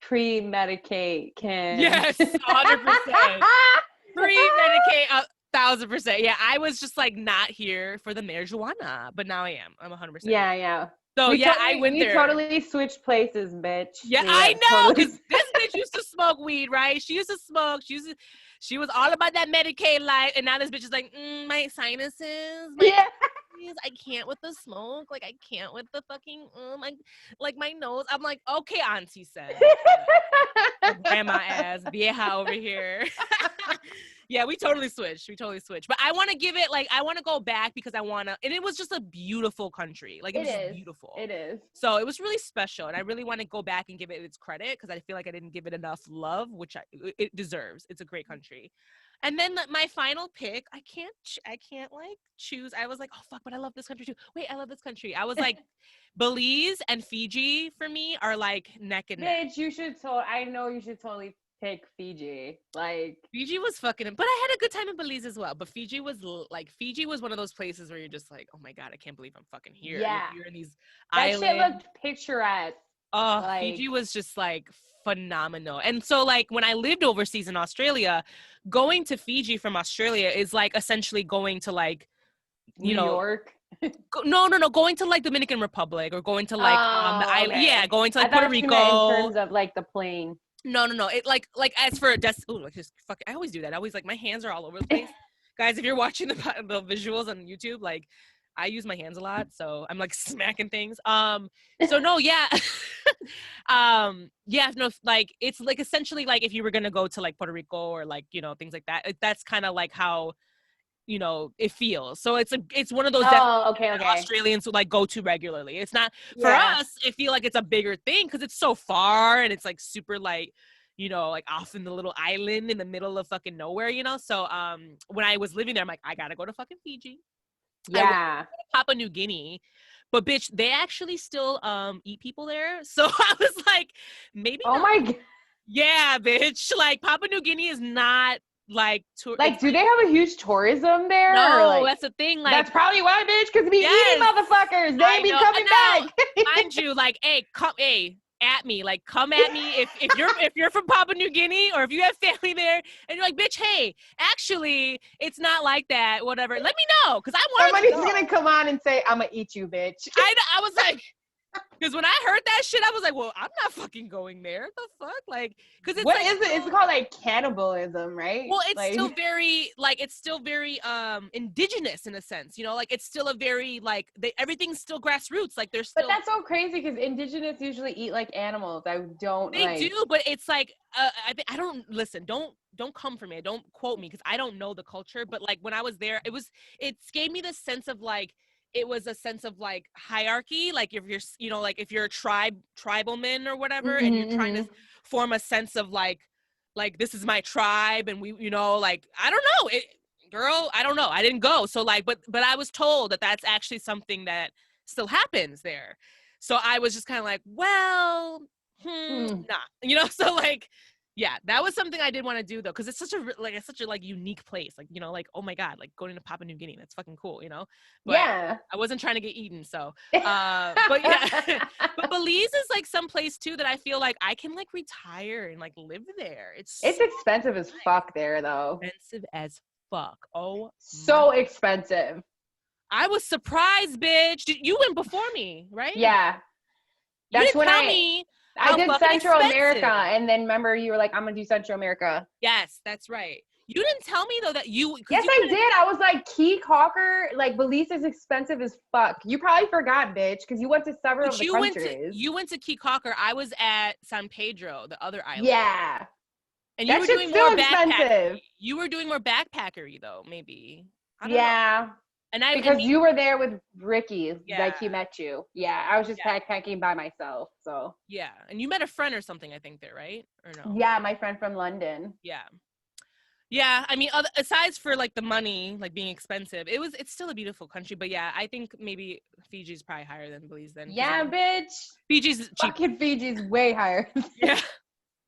pre-medicate Kim. Yes, 100%. Pre-medicate 1,000%. Yeah, I was just like not here for the marijuana, but now I am. I'm 100%. Yeah. So I went there. We totally switched places, bitch. Yeah, I know, because this bitch used to smoke weed, right? She used to smoke. She was all about that Medicaid life, and now this bitch is like, my sinuses. I can't with the smoke. Like, I can't with the fucking, my nose. I'm like, okay, auntie said. Grandma ass, vieja over here. Yeah, we totally switched. But I want to give it, I want to go back because I want to, and it was just a beautiful country. Like, it was beautiful. It is. So it was really special, and I really want to go back and give it its credit because I feel like I didn't give it enough love, which it deserves. It's a great country. And then my final pick, I can't choose. I was like, oh fuck, but I love this country too. Wait, I love this country. I was like, Belize and Fiji for me are like neck and neck. Bitch, I know you should totally pick Fiji. Like, Fiji was fucking, but I had a good time in Belize as well. But Fiji was one of those places where you're just like, oh my God, I can't believe I'm fucking here. Yeah. You're in these islands. That shit looked picturesque. Oh, Fiji was just like phenomenal. And so like when I lived overseas in Australia, going to Fiji from Australia is like essentially going to like, New York. No, going to like Dominican Republic or going to like the island. Okay. Yeah, going to like Puerto Rico. In terms of like the plane. No. It like as for I always do that. I always like my hands are all over the place. Guys, if you're watching the visuals on YouTube, like I use my hands a lot, so I'm like smacking things. So no, yeah. Like it's like essentially like if you were gonna go to like Puerto Rico or like, things like that. That's kind of like how, it feels. So it's one of those Australians would like go to regularly. It's not for us. I feel like it's a bigger thing because it's so far and it's like super like, like off in the little island in the middle of fucking nowhere, So when I was living there, I'm like, I gotta go to fucking Fiji. Yeah. Papua New Guinea, But bitch, they actually still eat people there. So I was like, maybe Oh not. my God. Yeah, bitch. Like Papua New Guinea is not like Like, do they have a huge tourism there? Or no, like, that's the thing. Like, that's probably why, bitch, because be eating yes, motherfuckers. They I ain't be know. coming And back. now, mind you, like, hey, at me, like, come at me if you're from Papua New Guinea or if you have family there, and you're like, bitch, hey, actually, it's not like that. Whatever. Let me know, because I wanted to Somebody's go. gonna come on and say, I'm gonna eat you, bitch. I was like, because when I heard that shit, I was like, well, I'm not fucking going there. The fuck, like, because it's What like is it? It's called like cannibalism, right? well, it's Like, still very indigenous in a sense, you know, like it's still a very like everything's still grassroots, like there's but still that's so crazy because indigenous usually eat like animals. I don't they like. do, but it's like I don't listen, don't come for me, don't quote me because I don't know the culture, but like when I was there, it gave me this sense of like it was a sense of like hierarchy, like if you're you know like if you're a tribalman or whatever, and you're trying to form a sense of like this is my tribe and we, you know, like I don't know it, girl, I don't know, I didn't go, so like but I was told that that's actually something that still happens there, so I was just kind of like, well, nah, you know. So like yeah, that was something I did want to do though, because it's such a like unique place, like, you know, like, oh my god, like going to Papua New Guinea, that's fucking cool, you know. But Yeah. I wasn't trying to get eaten, so but yeah. But Belize is like some place too that I feel like I can like retire and like live there. It's expensive as fuck there though. expensive as fuck. Oh So my, expensive. I was surprised, bitch. You went before me, right? Yeah. You That's didn't when tell me I how did fucking Central America, expensive. and then remember you were like, I'm gonna do Central America. Yes, that's right. You didn't tell me though that because Yes, you I couldn't. did. I was like, Key Hawker, like Belize is expensive as fuck. You probably forgot, bitch, because you went to several But of the countries. you went to Key Cocker. I was at San Pedro, the other island. Yeah. And you That were shit's doing more still backpackery. expensive. You were doing more backpackery though, maybe. I don't know. Yeah. And Because you were there with Ricky, yeah, like he met you. Yeah, I was just yeah, backpacking by myself. So yeah. And you met a friend or something, I think there, right? Or no? yeah, my friend from London. Yeah. Yeah, I mean, aside for like the money, like being expensive, it's still a beautiful country. But yeah, I think maybe Fiji's probably higher than Belize then. Yeah, bitch. Fiji's cheap. Fucking Fiji's way higher. Yeah,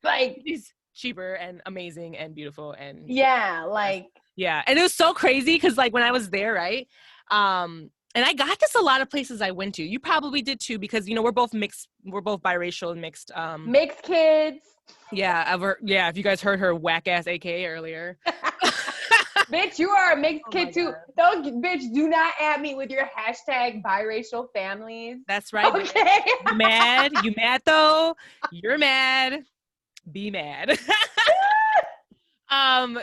Like, Fiji's cheaper and amazing and beautiful and yeah, like yeah. And it was so crazy because like when I was there, right? And I got this a lot of places I went to. You probably did too because you know we're both mixed. We're both biracial and mixed. mixed kids. Yeah. If you guys heard her whack ass AK earlier. Bitch, you are a mixed Oh kid too. Don't, bitch, do not add me with your hashtag biracial families. That's right. Okay. You mad? You mad though? You're mad. Be mad.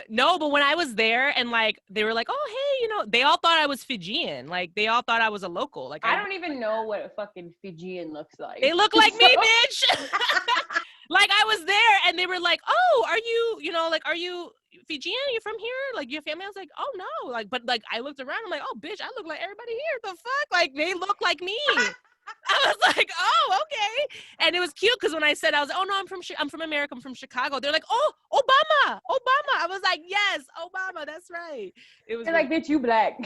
No, but when I was there and like they were like, oh hey, you know, they all thought I was Fijian. Like they all thought I was a local. Like I don't even know what a fucking Fijian looks like. they look like me, bitch. Like I was there and they were like, oh, are you, you know, like, are you Fijian? You from here? Like your family? I was like, oh no. Like, but like I looked around, I'm like, oh bitch, I look like everybody here. The fuck? Like they look like me. I was like, oh, okay. And it was cute because when I said, I was like, oh no, I'm from America, I'm from Chicago. They're like, oh, Obama. I was like, yes, Obama, that's right. It was They're really like, bitch, you black.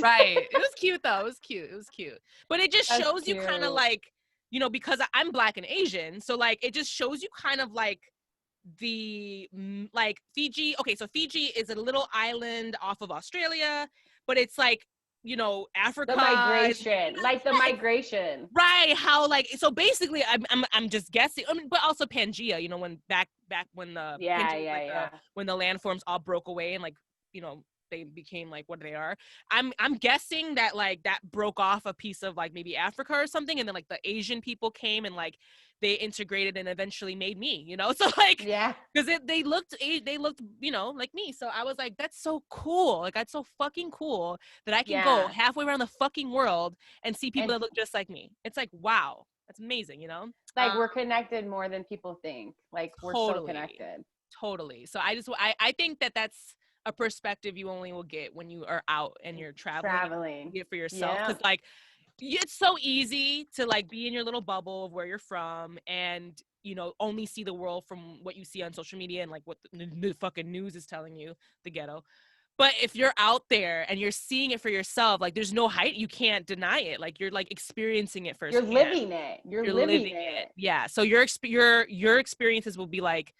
right. It was cute though. It was cute. But it just That's shows you cute. kind of like, you know, because I'm black and Asian, so like it just shows you kind of like like Fiji. Okay, so Fiji is a little island off of Australia, but it's like, you know, Africa. The migration, like the migration. Right, how like so basically I'm just guessing. I mean, but also Pangea, you know, when back when the Pangea, when the landforms all broke away and like, you know, they became like what they are. I'm guessing that like that broke off a piece of like maybe Africa or something, and then like the Asian people came and like they integrated and eventually made me, you know. So like Yeah, because they looked, you know, like me. So I was like, that's so cool. Like that's so fucking cool that I can go halfway around the fucking world and see people that look just like me. It's like, wow, that's amazing, you know. like we're connected more than people think. Like we're so connected. Totally. So I think that that's a perspective you only will get when you are out and you're traveling. You get for yourself, because like it's so easy to like be in your little bubble of where you're from and, you know, only see the world from what you see on social media and like what the fucking news is telling you, the ghetto. But if you're out there and you're seeing it for yourself, like there's no height, you can't deny it. Like you're like experiencing it firsthand. You're living it. You're living it. Yeah. So your experiences will be like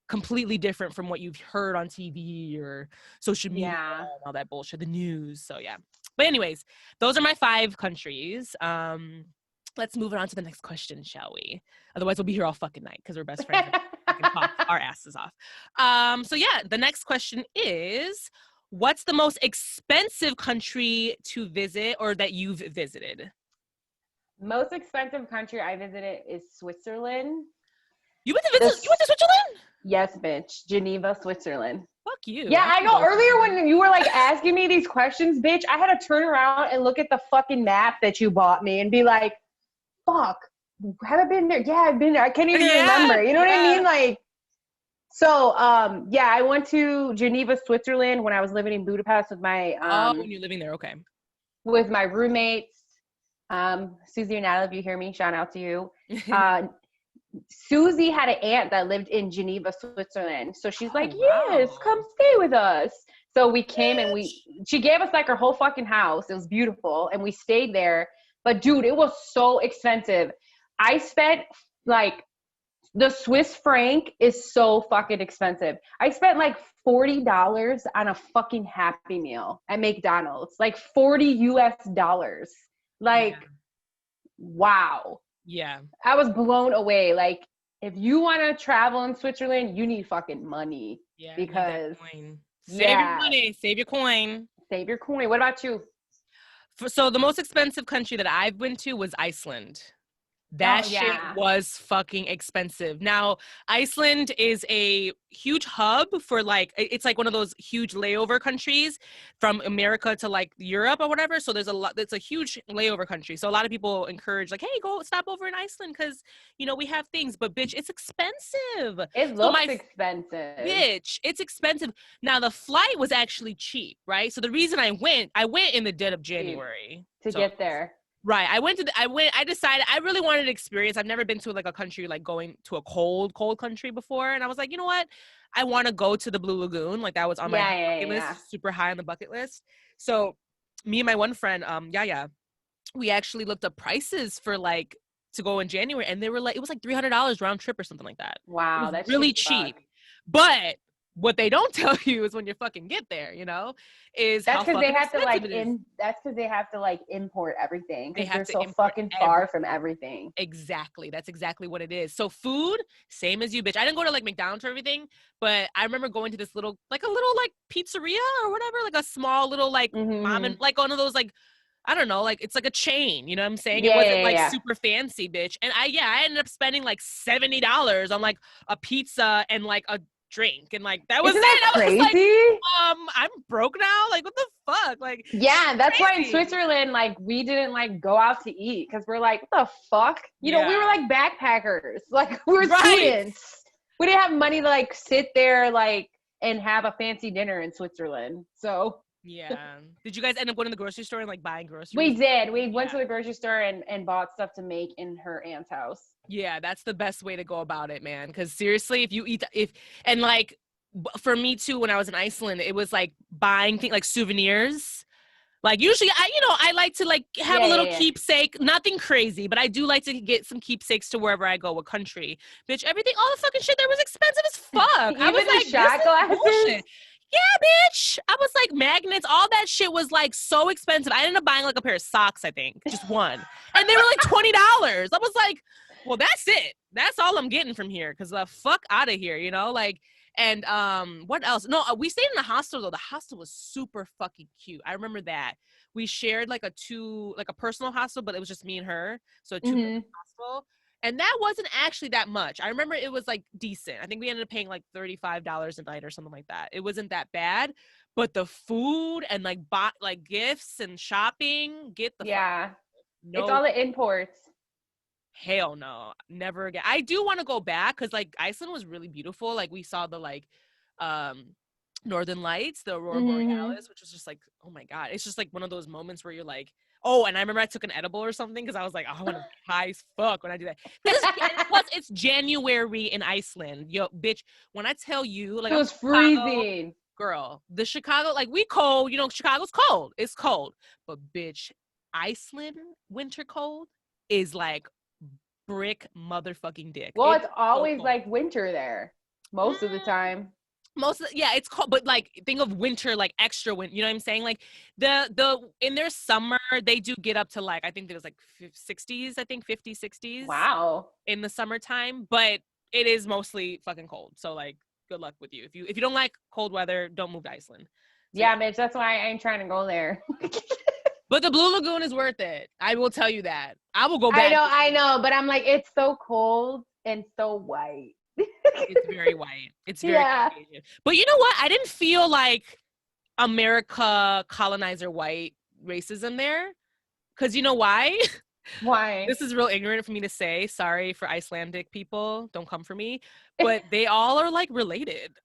completely different from what you've heard on TV or social media and all that bullshit, the news. So yeah. But anyways, those are my 5 countries. Let's move on to the next question, shall we? Otherwise, we'll be here all fucking night because we're best friends and fucking talk our asses off. So yeah, the next question is, what's the most expensive country to visit or that you've visited? Most expensive country I visited is Switzerland. You went to Switzerland? Yes, bitch. Geneva, Switzerland. Fuck you. Yeah, I know. Earlier when you were like asking me these questions, bitch, I had to turn around and look at the fucking map that you bought me and be like, fuck, have I been there? Yeah, I've been there. I can't even remember. You know what I mean? Like, so, yeah, I went to Geneva, Switzerland when I was living in Budapest with my when you're living there, okay. With my roommates. Susie and Natalie, if you hear me, shout out to you. Susie had an aunt that lived in Geneva, Switzerland. So she's like, yes, come stay with us. So we came and she gave us like her whole fucking house. It was beautiful. And we stayed there. But dude, it was so expensive. I spent like, the Swiss franc is so fucking expensive. I spent like $40 on a fucking Happy Meal at McDonald's. Like $40 US. Like, wow. Yeah. I was blown away. Like, if you want to travel in Switzerland, you need fucking money. Yeah. Because save your money. Save your coin. Save your coin. What about you? So the most expensive country that I've been to was Iceland. That shit was fucking expensive. Now, Iceland is a huge hub for like, it's like one of those huge layover countries from America to like Europe or whatever. So there's a lot, it's a huge layover country. So a lot of people encourage like, hey, go stop over in Iceland because, you know, we have things. But bitch, it's expensive. It looks expensive. Bitch, it's expensive. Now, the flight was actually cheap, right? So the reason I went in the dead of January. To get there. Right. I decided I really wanted to experience. I've never been to like a country, like going to a cold country before. And I was like, you know what? I want to go to the Blue Lagoon. Like that was on my bucket list, super high on the bucket list. So me and my one friend, we actually looked up prices for like to go in January. And they were like, it was like $300 round trip or something like that. Wow. That's really cheap. But what they don't tell you is when you fucking get there, you know, is that's because they have to like that's because they have to like import everything because they're so fucking everything. far from everything. Exactly. That's exactly what it is. So food, same as you, bitch. I didn't go to like McDonald's or everything, but I remember going to this little pizzeria or whatever, like a small little like mom and like one of those like, I don't know, like it's like a chain, you know what I'm saying? It wasn't super fancy, bitch. And I ended up spending like $70 on like a pizza and like a drink, and like that was crazy? I was like, I'm broke now, like what the fuck, like that's why in Switzerland like we didn't like go out to eat because we're like, what the fuck, you know, we were like backpackers, like we were students, we didn't have money to like sit there like and have a fancy dinner in Switzerland. So did you guys end up going to the grocery store and like buying groceries? We did. We went to the grocery store and bought stuff to make in her aunt's house. Yeah, that's the best way to go about it, man. Because seriously, for me too, when I was in Iceland, it was like buying things like souvenirs. Like usually, I like to like have a little keepsake, nothing crazy, but I do like to get some keepsakes to wherever I go, a country. Bitch, everything, all the fucking shit there was expensive as fuck. I was like, shot glasses? Bullshit. Yeah, bitch. I was like, magnets, all that shit was like so expensive. I ended up buying like a pair of socks, I think, just one. And they were like $20. I was like, well, that's it. That's all I'm getting from here. Cause the fuck out of here, you know? Like, and what else? No, we stayed in the hostel though. The hostel was super fucking cute. I remember that. We shared like a personal hostel, but it was just me and her. So a two-person hostel. And that wasn't actually that much. I remember it was like decent. I think we ended up paying like $35 a night or something like that. It wasn't that bad, but the food and like gifts and shopping, get the fuck. No, it's all the imports. Hell no, never again. I do want to go back because like Iceland was really beautiful. Like we saw the like Northern Lights, the Aurora Borealis, which was just like, oh my God. It's just like one of those moments where you're like, oh, and I remember I took an edible or something because I was like, oh, I want to be high as fuck when I do that. Plus, it's January in Iceland. Yo, bitch, when I tell you, like, it was freezing. girl, the Chicago, like we cold, Chicago's cold. It's cold. But bitch, Iceland winter cold is like brick motherfucking dick. Well, It's it's so always cold. like winter there most of the time. It's cold, but like think of winter, like extra winter, you know what I'm saying? Like the in their summer they do get up to like, I think it was like 60s, I think 50s, 60s Wow. in the summertime, but it is mostly fucking cold. So like good luck with you. If you don't like cold weather, don't move to Iceland. So, Yeah, bitch, that's why I ain't trying to go there. but the Blue Lagoon is worth it. I will tell you that. I will go back. I know, but I'm like, it's so cold and so white. It's very white. It's very Yeah. Caucasian. But you know what? I didn't feel like America colonizer white racism there. Because you know why? Why? This is real ignorant for me to say. Sorry for Icelandic people. Don't come for me. But they all are like related.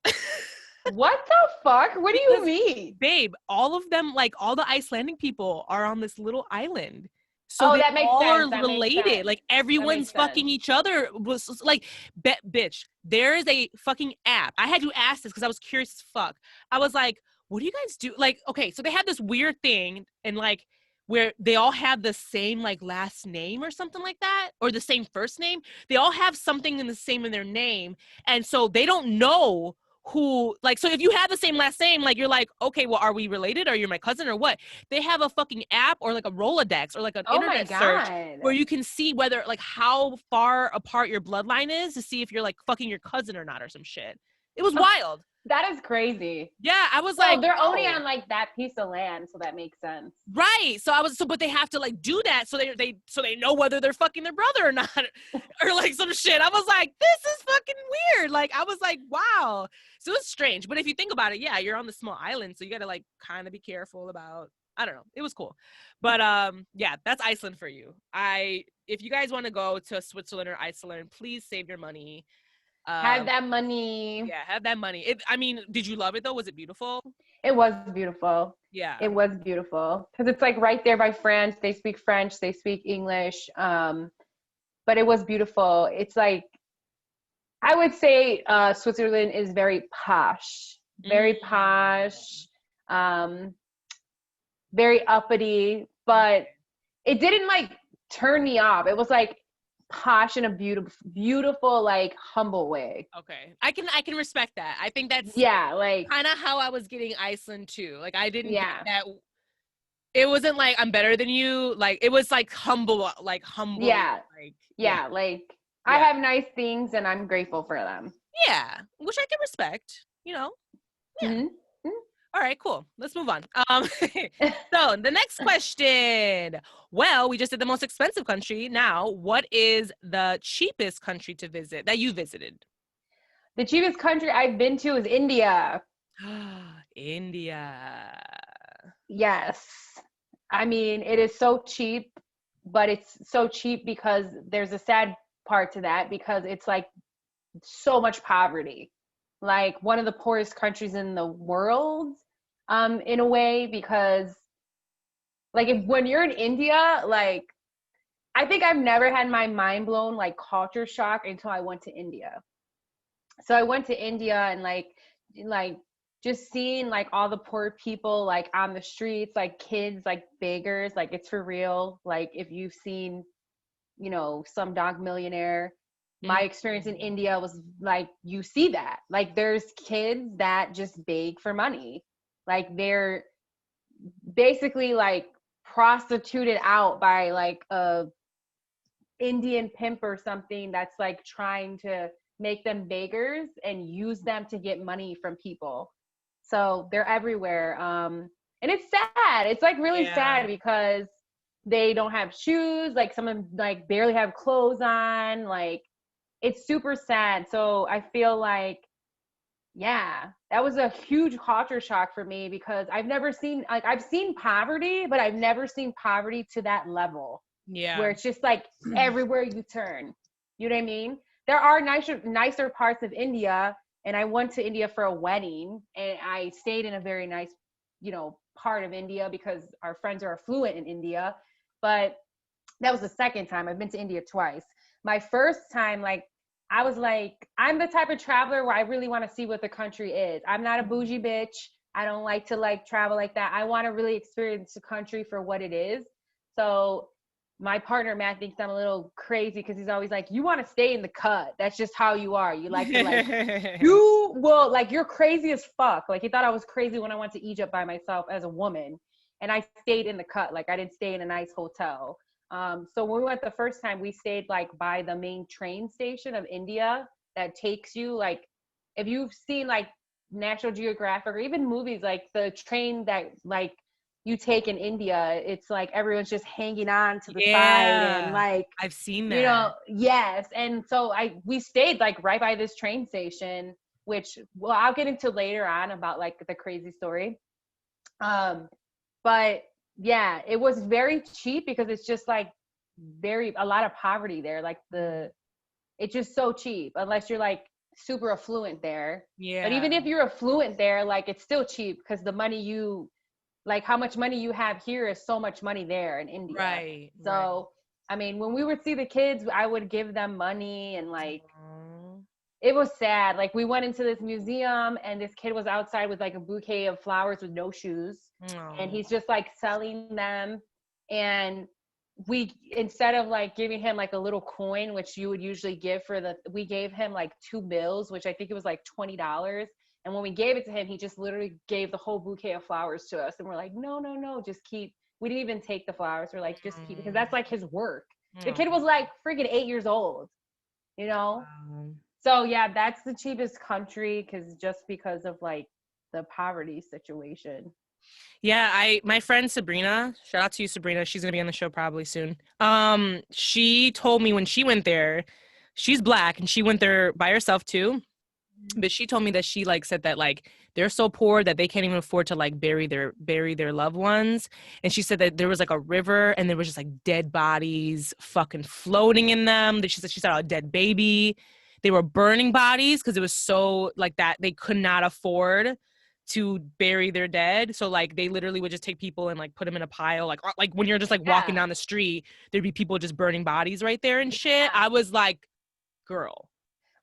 What the fuck? What do you Because, mean? babe, all of them, like all the Icelandic people are on this little island. So Oh, they that makes all sense. are That makes related. sense. Like That everyone's makes sense. fucking each other. Was like, bitch, there is a fucking app. I had to ask this because I was curious as fuck. I was like, what do you guys do? Like, okay, so they have this weird thing and like where they all have the same like last name or something like that, or the same first name. They all have something in the same in their name. And so they don't know who, like, so if you have the same last name, like you're like, okay, well, are we related? Are you my cousin or what? They have a fucking app or like a Rolodex or like an Oh my internet search God. where you can see whether like how far apart your bloodline is to see if you're like fucking your cousin or not or some shit. It was wild. That is crazy. Yeah, I was Well, like, they're only whoa. on like that piece of land, so that makes sense. Right. But they have to like do that so they know whether they're fucking their brother or not, or like some shit. I was like, this is fucking weird. Like I was like, wow. So it's strange. But if you think about it, yeah, you're on the small island, so you got to like kind of be careful about. I don't know. It was cool, but yeah, that's Iceland for you. If you guys want to go to Switzerland or Iceland, please save your money. Have that money. Yeah, have that money. I mean, did you love it though? Was it beautiful? It was beautiful. Yeah. It was beautiful because it's like right there by France. They speak French. They speak English. But it was beautiful. It's like, I would say Switzerland is very posh, um, very uppity, but it didn't like turn me off. It was like posh in a beautiful, like humble way. Okay. I can respect that. I think that's like kind of how I was getting Iceland too. Like I didn't get yeah. that. It wasn't like I'm better than you. Like it was like humble, like humble. Yeah. Like Like I have nice things and I'm grateful for them. Yeah, which I can respect. Yeah. Mm-hmm. All right, cool. Let's move on. So the next question. Well, we just did the most expensive country. Now, what is the cheapest country to visit that you visited? The cheapest country I've been to is India. India. Yes. I mean, it is so cheap, but it's so cheap because there's a sad part to that because it's like so much poverty. Like one of the poorest countries in the world, in a way, because like when you're in India, like I think I've never had my mind blown like culture shock until I went to India. So I went to India and like just seeing like all the poor people like on the streets, like kids, like beggars, like it's for real. Like if you've seen, some Dog Millionaire, my experience in India was like, you see that. Like there's kids that just beg for money. Like they're basically like prostituted out by like a Indian pimp or something that's like trying to make them beggars and use them to get money from people. So they're everywhere. And it's sad. It's like really sad because they don't have shoes. Like some of them like barely have clothes on. Like it's super sad. So I feel like, yeah, that was a huge culture shock for me because I've seen poverty, but I've never seen poverty to that level. Yeah. Where it's just like everywhere you turn. You know what I mean? There are nicer parts of India, and I went to India for a wedding, and I stayed in a very nice, part of India because our friends are fluent in India. But that was the second time. I've been to India twice. My first time, like I was like, I'm the type of traveler where I really want to see what the country is. I'm not a bougie bitch. I don't like to like travel like that. I want to really experience the country for what it is. So my partner Matt thinks I'm a little crazy because he's always like, you want to stay in the cut. That's just how you are. You like to like, you will like, you're crazy as fuck. Like he thought I was crazy when I went to Egypt by myself as a woman, and I stayed in the cut. Like I didn't stay in a nice hotel. So when we went the first time, we stayed like by the main train station of India that takes you like, if you've seen like National Geographic or even movies, like the train that like you take in India, it's like everyone's just hanging on to the side and like, I've seen you that. know, yes. And so we stayed like right by this train station, which well, I'll get into later on about like the crazy story. But yeah, it was very cheap because it's just like a lot of poverty there. Like it's just so cheap unless you're like super affluent there. Yeah. But even if you're affluent there, like it's still cheap because the money like how much money you have here is so much money there in India. Right. So, I mean, when we would see the kids, I would give them money and like, it was sad. Like we went into this museum and this kid was outside with like a bouquet of flowers with no shoes. And he's just like selling them. And we, instead of like giving him like a little coin, which you would usually give we gave him like 2 bills, which I think it was like $20. And when we gave it to him, he just literally gave the whole bouquet of flowers to us. And we're like, no, just keep. We didn't even take the flowers. We're like, just keep, because that's like his work. The kid was like freaking 8 years old, you know? So yeah, that's the cheapest country because of like the poverty situation. Yeah, my friend Sabrina, shout out to you, Sabrina. She's gonna be on the show probably soon. She told me when she went there, she's Black and she went there by herself too. But she told me that she like said that like they're so poor that they can't even afford to like bury their loved ones. And she said that there was like a river and there was just like dead bodies fucking floating in them. That she said she saw a dead baby. They were burning bodies because it was so like that they could not afford to bury their dead. So like they literally would just take people and like put them in a pile. Like when you're just like walking down the street, there'd be people just burning bodies right there and shit. I was like, girl.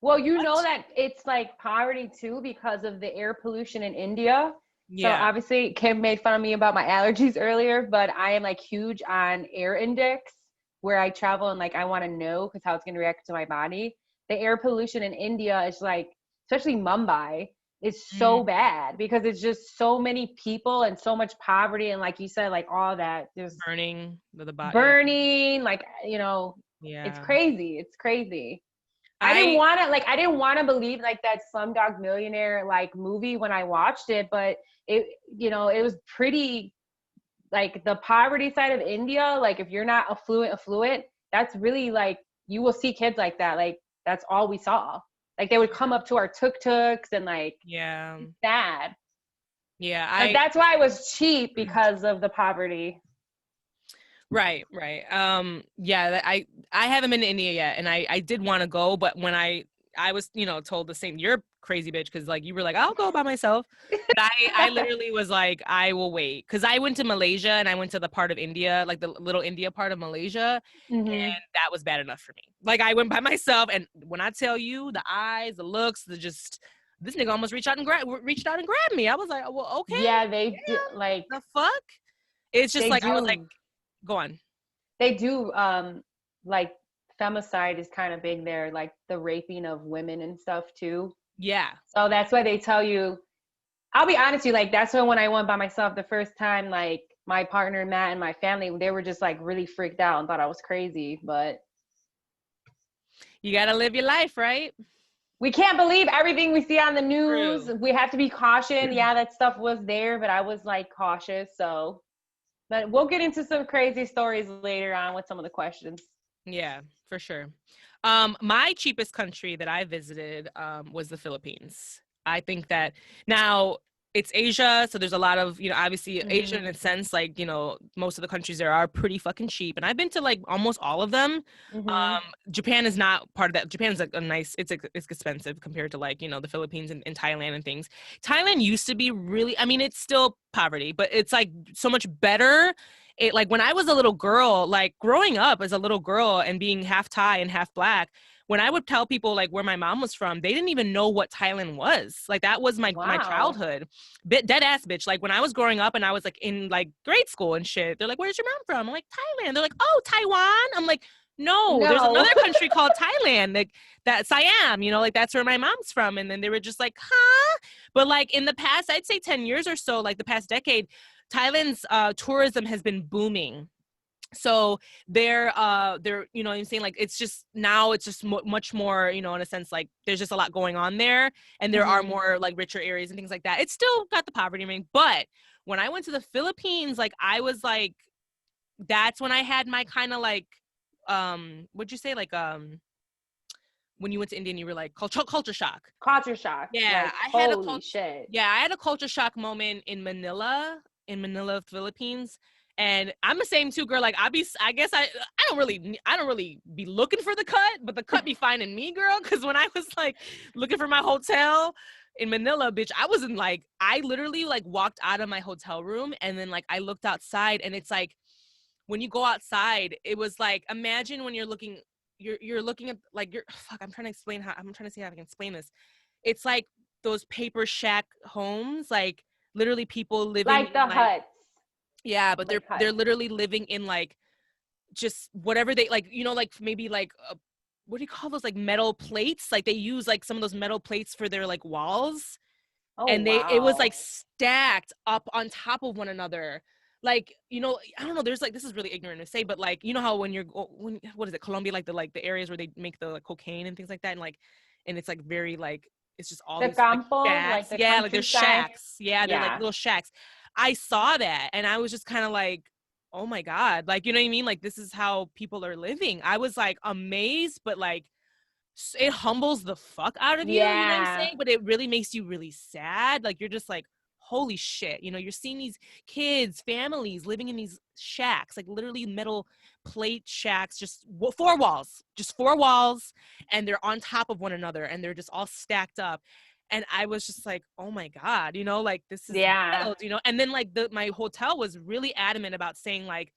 Well, you know that it's like poverty too because of the air pollution in India. Yeah. So obviously Kim made fun of me about my allergies earlier, but I am like huge on air index where I travel and like I want to know because how it's going to react to my body. The air pollution in India is like, especially Mumbai, is so bad because it's just so many people and so much poverty and like you said, like all that there's burning the body, like you know, it's crazy. It's crazy. I didn't want to believe like that Slumdog Millionaire like movie when I watched it, but it, you know, it was pretty like the poverty side of India. Like if you're not affluent, that's really like, you will see kids like that. Like that's all we saw. Like they would come up to our tuk-tuks and like, sad. Yeah. But that's why it was cheap because of the poverty. Right. Yeah, I haven't been to India yet, and I did want to go, but when I was, you know, told the same, you're a crazy bitch, because like you were like, I'll go by myself, but I literally was like, I will wait, because I went to Malaysia and I went to the part of India, like the little India part of Malaysia, and that was bad enough for me. Like I went by myself, and when I tell you the eyes, the looks, this nigga almost reached out and grabbed me. I was like, well, okay. Yeah, they do, like the fuck. It's just like I was like. Go on. They do, like femicide is kind of big there, like the raping of women and stuff too. Yeah. So that's why they tell you, I'll be honest with you, like that's when I went by myself the first time, like my partner Matt and my family, they were just like really freaked out and thought I was crazy, but. You gotta live your life, right? We can't believe everything we see on the news. True. We have to be cautious. Yeah, that stuff was there, but I was like cautious, so. But we'll get into some crazy stories later on with some of the questions. Yeah, for sure. My cheapest country that I visited was the Philippines. I think that now it's Asia, so there's a lot of, you know, obviously Asia in a sense, like, you know, most of the countries there are pretty fucking cheap. And I've been to like almost all of them. Japan is not part of that. Japan's like it's expensive compared to like, you know, the Philippines and Thailand and things. Thailand used to be really, I mean, it's still poverty, but it's like so much better. It like when I was a little girl, like growing up as a little girl and being half Thai and half Black, when I would tell people like where my mom was from, they didn't even know what Thailand was. Like that was my childhood. Dead ass bitch. Like when I was growing up and I was like in like grade school and shit, they're like, where's your mom from? I'm like, Thailand. They're like, oh, Taiwan. I'm like, no, there's another country called Thailand, like that Siam, you know, like that's where my mom's from. And then they were just like, huh? But like in the past, I'd say 10 years or so, like the past decade, Thailand's tourism has been booming. So they're you know what I'm saying, like it's just now it's just much more, you know, in a sense, like there's just a lot going on there, and there are more like richer areas and things like that. It's still got the poverty ring, but when I went to the Philippines, like I was like, that's when I had my kind of like what'd you say, like when you went to India and you were like culture shock. Yeah, like, I had holy shit. Yeah, I had a culture shock moment in Manila, Philippines. And I'm the same too, girl. Like I guess I don't really be looking for the cut, but the cut be finding me, girl. Cause when I was like looking for my hotel in Manila, bitch, I literally like walked out of my hotel room and then like I looked outside, and it's like when you go outside, it was like, imagine when you're looking at like I'm trying to see how I can explain this. It's like those paper shack homes, like literally people living like the huts. Yeah, but they're literally living in like just whatever they like, you know, like maybe like what do you call those, like metal plates? Like they use like some of those metal plates for their like walls. Oh, and it was like stacked up on top of one another. Like, you know, I don't know, there's like, this is really ignorant to say, but like, you know how when what is it, Colombia, like the areas where they make the like, cocaine and things like that, and like, and it's like very like, it's just all the these campo, like shacks. like Yeah, like they're shacks. Yeah, they're like little shacks. I saw that and I was just kind of like, oh my God, like, you know what I mean? Like, this is how people are living. I was like amazed, but like, it humbles the fuck out of you, you know what I'm saying? But it really makes you really sad. Like, you're just like, holy shit, you know, you're seeing these kids, families living in these shacks, like literally metal plate shacks, just four walls, and they're on top of one another, and they're just all stacked up. And I was just like, oh my God, you know, like this is wild, you know? And then like my hotel was really adamant about saying like,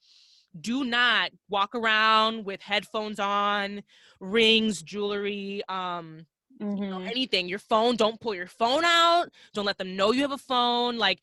do not walk around with headphones on, rings, jewelry, you know, anything. Your phone, don't pull your phone out. Don't let them know you have a phone. Like,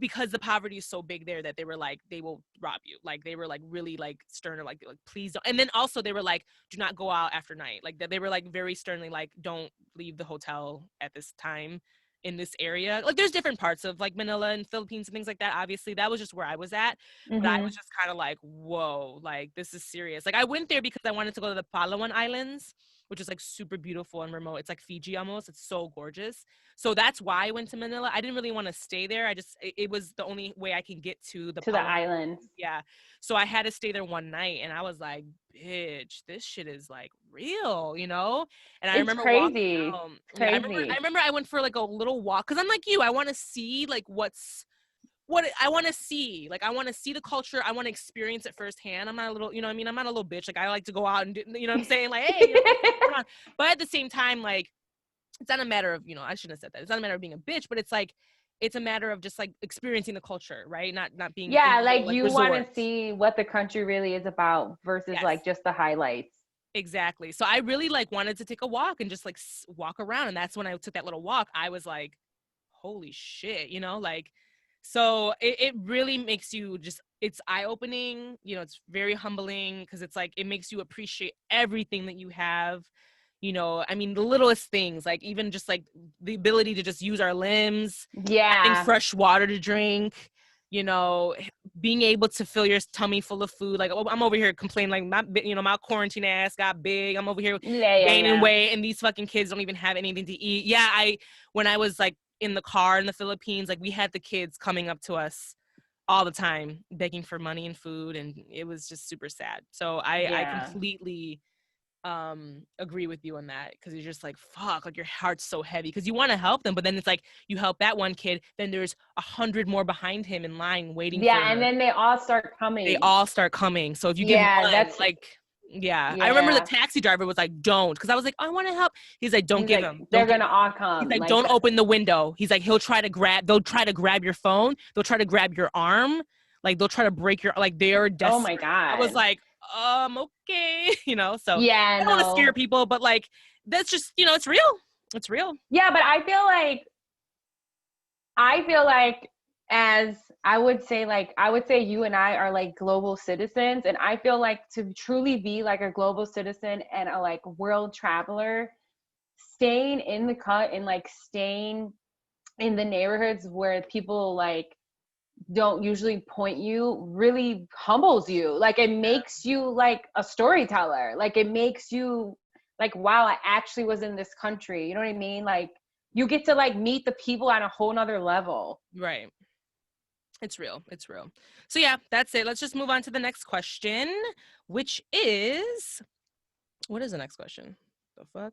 because the poverty is so big there that they were like, they will rob you. Like, they were like really like stern, like please don't. And then also they were like, do not go out after night. Like they were like very sternly like, don't leave the hotel at this time in this area. Like there's different parts of like Manila and Philippines and things like that. Obviously that was just where I was at, but I was just kind of like, whoa, like this is serious. Like I went there because I wanted to go to the Palawan Islands, which is like super beautiful and remote. It's like Fiji almost. It's so gorgeous. So that's why I went to Manila. I didn't really want to stay there. It was the only way I can get to the islands. Yeah. So I had to stay there one night, and I was like, bitch, this shit is like real, you know? And I remember crazy. walking out. I remember I went for like a little walk because I'm like you. I want to see like what I want to see. Like I want to see the culture. I want to experience it firsthand. I'm not a little, you know what I mean? I'm not a little bitch. Like I like to go out and do, you know what I'm saying? Like, hey, you know, what's going on? But at the same time, like, it's not a matter of, you know, I shouldn't have said that. It's not a matter of being a bitch, but it's like, it's a matter of just like experiencing the culture, right? Not being like you want to see what the country really is about versus like just the highlights. Exactly. So I really like wanted to take a walk and just like walk around, and that's when I took that little walk. I was like, holy shit, you know, like, so it really makes you just, it's eye-opening, you know, it's very humbling because it's like, it makes you appreciate everything that you have. You know, I mean, the littlest things, like even just like the ability to just use our limbs, having fresh water to drink, you know, being able to fill your tummy full of food. Like, I'm over here complaining, like, my quarantine ass got big. I'm over here gaining weight, and these fucking kids don't even have anything to eat. Yeah, when I was like in the car in the Philippines, like we had the kids coming up to us all the time, begging for money and food, and it was just super sad. So I completely agree with you on that, because you're just like, fuck, like your heart's so heavy because you want to help them, but then it's like you help that one kid, then there's 100 more behind him in line waiting for and then they all start coming. So if you give one, that's like, I remember the taxi driver was like, don't, because I was like, I want to help. He's like, don't give him. They're gonna all come. He's like, don't open the window. He's like, they'll try to grab your phone, they'll try to grab your arm, like they'll try to break your, like they're desperate. Oh my God. I was like, okay, so Yeah, I don't want to scare no. people, but like, that's just, it's real. It's real. Yeah, but I feel like as I would say you and I are like global citizens, and I feel like to truly be like a global citizen and a like world traveler, staying in the cut and like staying in the neighborhoods where people like don't usually point you really humbles you. Like it makes you like a storyteller. Like it makes you like, wow, I actually was in this country. You know what I mean? Like you get to like meet the people on a whole nother level. Right. It's real. It's real. So yeah, that's it. Let's just move on to the next question, which is, what is the next question? The fuck?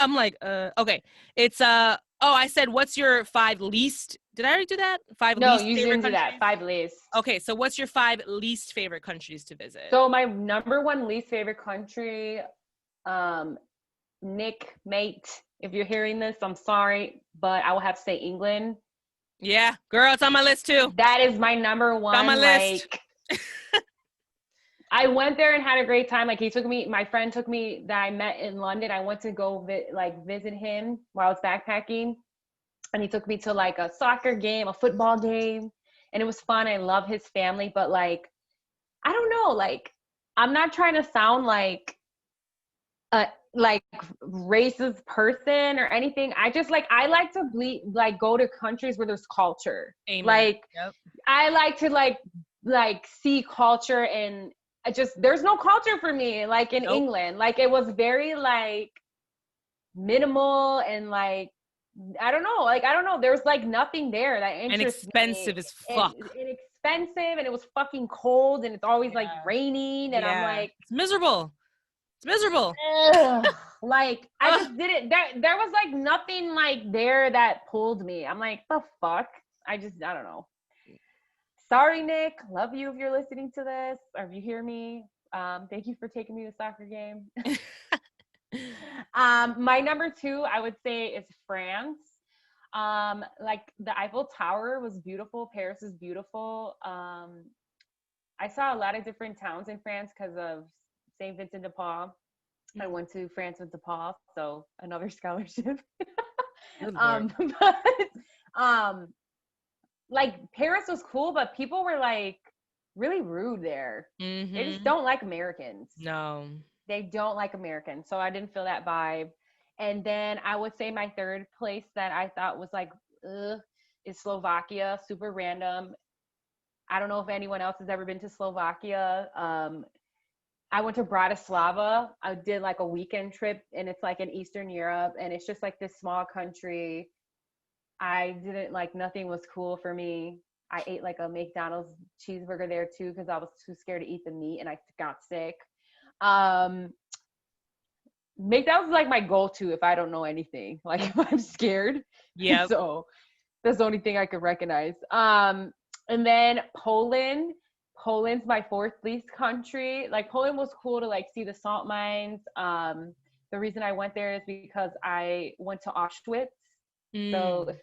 I'm like, okay. It's oh, I said, what's your 5 least? Did I already do that? 5 No, least you favorite didn't do that. countries? 5 least. Okay, so what's your 5 least favorite countries to visit? So my number one least favorite country, um, Nick, mate, if you're hearing this, I'm sorry, but I will have to say England. Yeah, girl, it's on my list too. That is my number It's on my one. list. Like, I went there and had a great time. Like, my friend took me that I met in London. I went to go visit him while I was backpacking, and he took me to like a soccer game, a football game, and it was fun. I love his family, but like, I don't know, like, I'm not trying to sound like a like racist person or anything. I like to go to countries where there's culture. Amen. Like Yep. I like to like see culture, and there's no culture for me like in Nope. England. Like it was very like minimal and like I don't know. There's like nothing there that And interests me. expensive as fuck. And expensive, and it was fucking cold, and it's always like Yeah. raining, and I'm Yeah. like, It's miserable. It's miserable. ugh. Like I Ugh. just didn't. There was like nothing like there that pulled me. I'm like, the fuck. I don't know. Sorry, Nick. Love you if you're listening to this or if you hear me. Thank you for taking me to soccer game. My number 2, I would say, is France. Like the Eiffel Tower was beautiful. Paris is beautiful. I saw a lot of different towns in France because of St. Vincent de Paul. I went to France with DePaul, so another scholarship. Good Lord. But like Paris was cool, but people were like really rude there. They just don't like Americans. No. They don't like Americans, so I didn't feel that vibe. And then I would say my third place that I thought was like, ugh, is Slovakia. Super random. I don't know if anyone else has ever been to Slovakia. I went to Bratislava. I did like a weekend trip, and it's like in Eastern Europe, and it's just like this small country. I didn't like, nothing was cool for me. I ate like a McDonald's cheeseburger there too because I was too scared to eat the meat, and I got sick. McDonald's is like my go-to if I don't know anything. Like if I'm scared. Yep. So that's the only thing I could recognize. And then Poland. Poland's my 4th least country. Like Poland was cool to like see the salt mines. The reason I went there is because I went to Auschwitz. So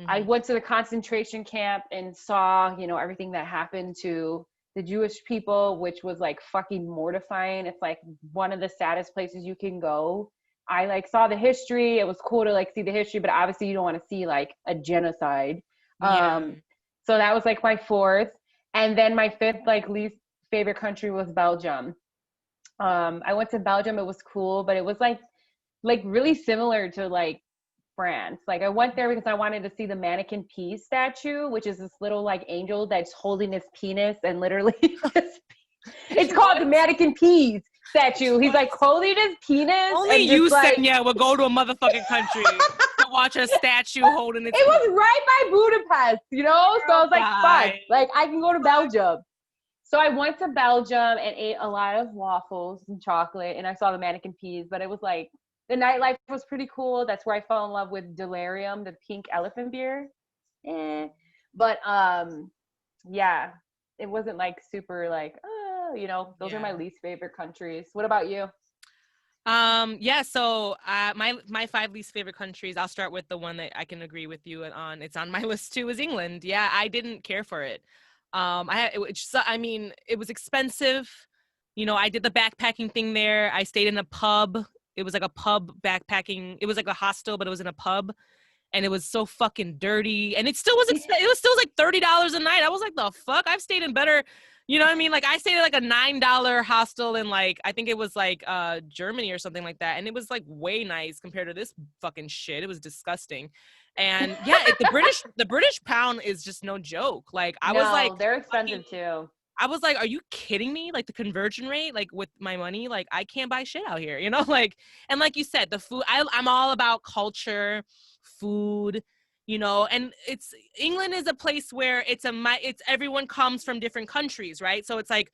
I went to the concentration camp and saw, everything that happened to the Jewish people, which was like fucking mortifying. It's like one of the saddest places you can go. I like saw the history. It was cool to like see the history, but obviously you don't want to see like a genocide. Yeah. So that was like my 4th. And then my 5th like least favorite country was Belgium. I went to Belgium. It was cool, but it was like really similar to like France. Like I went there because I wanted to see the mannequin peas statue, which is this little like angel that's holding his penis and literally it's called the mannequin peas statue. He's like holding his penis. Only and you, like, Senya, would go to a motherfucking country to watch a statue holding its. It was right by Budapest, so I was like, fuck, like I can go to Belgium. So I went to Belgium and ate a lot of waffles and chocolate, and I saw the mannequin peas, but it was like, the nightlife was pretty cool. That's where I fell in love with Delirium, the pink elephant beer. But yeah, it wasn't like super like, those are my least favorite countries. What about you? Yeah, so my 5 least favorite countries, I'll start with the one that I can agree with you on. It's on my list too, is England. Yeah, I didn't care for it. It was expensive. You know, I did the backpacking thing there. I stayed in a pub. It was like a pub backpacking. It was like a hostel, but it was in a pub. And it was so fucking dirty. And it still was it was still like $30 a night. I was like, the fuck? I've stayed in better, you know what I mean? Like I stayed at like a $9 hostel in like, I think it was like Germany or something like that. And it was like way nice compared to this fucking shit. It was disgusting. And yeah, the British pound is just no joke. Like I was like, they're expensive too. I was like, are you kidding me? Like the conversion rate, like with my money, like I can't buy shit out here, you know? Like, and like you said, the food, I'm all about culture, food, you know, and England is a place where it's everyone comes from different countries, right? So it's like,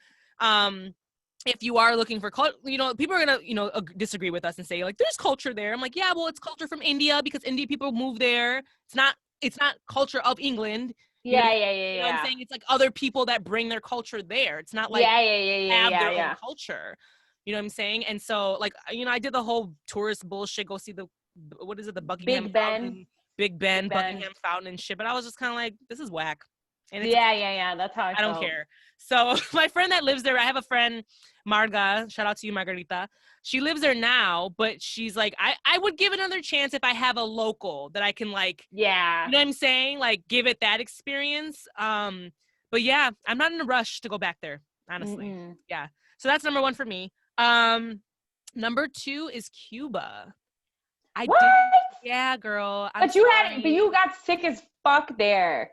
if you are looking for culture, you know, people are gonna, you know, disagree with us and say like, there's culture there. I'm like, yeah, well, it's culture from India because Indian people move there. It's not culture of England. You know what I'm saying? It's like other people that bring their culture there. It's not like have their own culture. You know what I'm saying? And so like, you know, I did the whole tourist bullshit, go see the Buckingham Fountain, Big Ben, Buckingham Fountain and shit. But I was just kind of like, this is whack. And it's, that's how I don't care. So my friend that lives there, I have a friend, Marga, shout out to you, Margarita. She lives there now, but she's like, I would give it another chance if I have a local that I can like, you know what I'm saying? Like give it that experience. But yeah, I'm not in a rush to go back there, honestly. Mm-mm. Yeah. So that's number one for me. Number two is Cuba. Yeah, girl. But you got sick as fuck there.